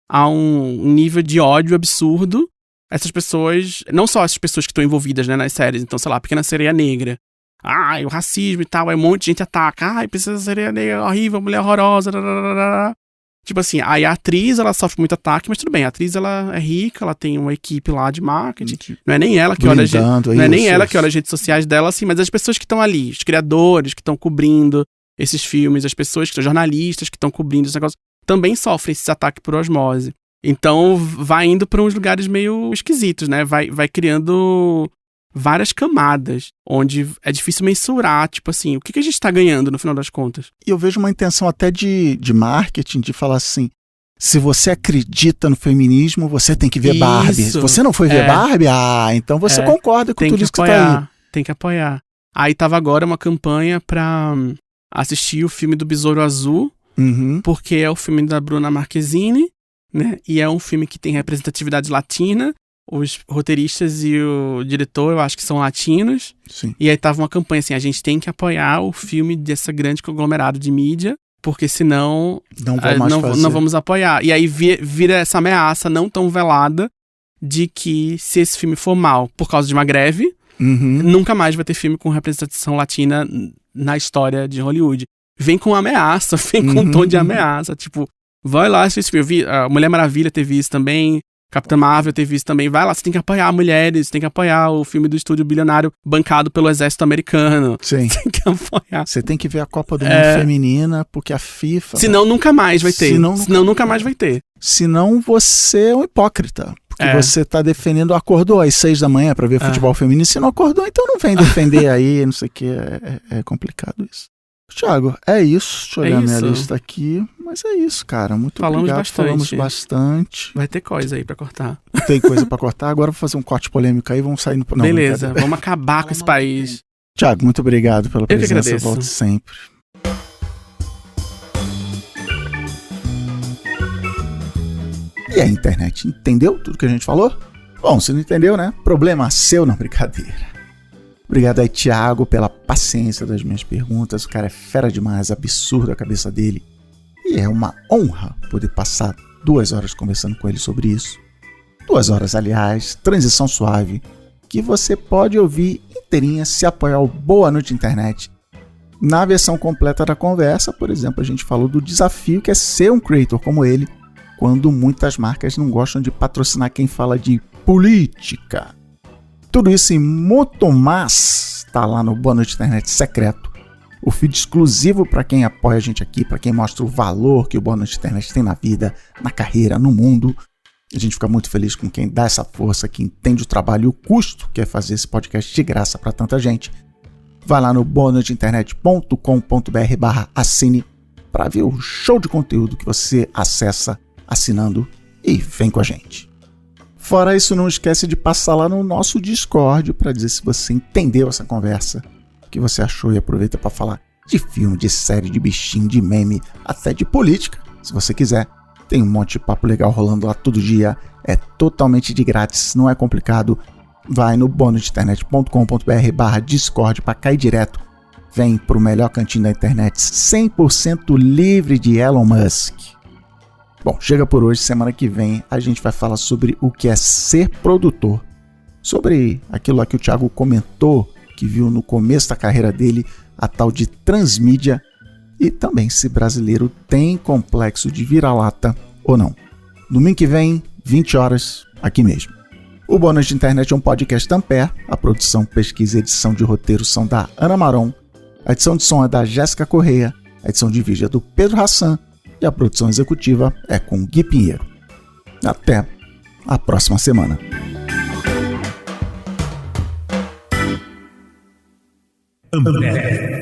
a um nível de ódio absurdo. Essas pessoas, não só essas pessoas que estão envolvidas, né, nas séries, então, sei lá, Pequena Sereia Negra, o racismo e tal, aí um monte de gente ataca, Princesa Sereia Negra, horrível, mulher horrorosa, tipo assim, aí a atriz, ela sofre muito ataque, mas tudo bem, a atriz, ela é rica, ela tem uma equipe lá de marketing, não é nem ela que olha as redes sociais dela, assim, mas as pessoas que estão ali, os criadores que estão cobrindo esses filmes, as pessoas que são jornalistas que estão cobrindo esse negócio, também sofrem esses ataques por osmose. Então, vai indo para uns lugares meio esquisitos, né? Vai criando várias camadas, onde é difícil mensurar, tipo assim, o que a gente tá ganhando no final das contas. E eu vejo uma intenção até de marketing, de falar assim, se você acredita no feminismo, você tem que ver Barbie. Se você não foi ver Barbie, então você concorda com tudo isso que tá aí. Tem que apoiar. Aí tava agora uma campanha pra assistir o filme do Besouro Azul, porque é o filme da Bruna Marquezine, né? E é um filme que tem representatividade latina. Os roteiristas e o diretor, eu acho que são latinos. Sim. E aí tava uma campanha assim, a gente tem que apoiar o filme dessa grande conglomerado de mídia, porque senão não vamos apoiar. E aí vira essa ameaça não tão velada de que se esse filme for mal por causa de uma greve, nunca mais vai ter filme com representação latina na história de Hollywood. Vem com ameaça, vem com um tom de ameaça, tipo, vai lá assistir esse filme. Eu vi, a Mulher Maravilha teve isso também, Capitã Marvel teve isso também. Vai lá, você tem que apoiar mulheres, tem que apoiar o filme do estúdio bilionário bancado pelo exército americano. Sim. Tem que apoiar. Você tem que ver a Copa do Mundo feminina, porque a FIFA... Senão nunca mais vai ter. Senão nunca mais vai ter. Senão você é um hipócrita. Porque você tá defendendo, acordou às 6 da manhã pra ver futebol feminino. Se não acordou, então não vem defender aí, não sei o que. É complicado isso. Thiago, é isso. Deixa eu olhar minha lista aqui. Mas é isso, cara. Muito obrigado. Falamos bastante. Vai ter coisa aí pra cortar. Tem coisa pra cortar. Agora eu vou fazer um corte polêmico aí. Vamos sair no... Não, beleza, vamos acabar com esse país. Thiago, muito obrigado pela presença. Eu volto sempre. E a internet entendeu tudo que a gente falou? Bom, se não entendeu, né? Problema seu, não, brincadeira. Obrigado aí, Thiago, pela paciência das minhas perguntas. O cara é fera demais, absurdo a cabeça dele. E é uma honra poder passar 2 horas conversando com ele sobre isso. 2 horas, aliás, transição suave, que você pode ouvir inteirinha se apoiar o Boa Noite Internet. Na versão completa da conversa, por exemplo, a gente falou do desafio que é ser um creator como ele, quando muitas marcas não gostam de patrocinar quem fala de política. Tudo isso e muito mais tá lá no Boa Noite Internet secreto. O feed exclusivo para quem apoia a gente aqui, para quem mostra o valor que o Boa Noite Internet tem na vida, na carreira, no mundo. A gente fica muito feliz com quem dá essa força, que entende o trabalho e o custo que é fazer esse podcast de graça para tanta gente. Vai lá no boanoiteinternet.com.br/assine para ver o show de conteúdo que você acessa assinando e vem com a gente. Fora isso, não esquece de passar lá no nosso Discord para dizer se você entendeu essa conversa, o que você achou, e aproveita para falar de filme, de série, de bichinho, de meme, até de política, se você quiser. Tem um monte de papo legal rolando lá todo dia, é totalmente de grátis, não é complicado. Vai no bonusinternet.com.br/Discord para cair direto. Vem pro melhor cantinho da internet 100% livre de Elon Musk. Bom, chega por hoje. Semana que vem a gente vai falar sobre o que é ser produtor. Sobre aquilo lá que o Thiago comentou, que viu no começo da carreira dele, a tal de transmídia. E também se brasileiro tem complexo de vira-lata ou não. Domingo que vem, 20 horas, aqui mesmo. O Bônus de Internet é um podcast Ampere. A produção, pesquisa e edição de roteiro são da Ana Maron. A edição de som é da Jéssica Correia. A edição de vídeo é do Pedro Hassan. E a produção executiva é com Gui Pinheiro. Até a próxima semana. Ampere.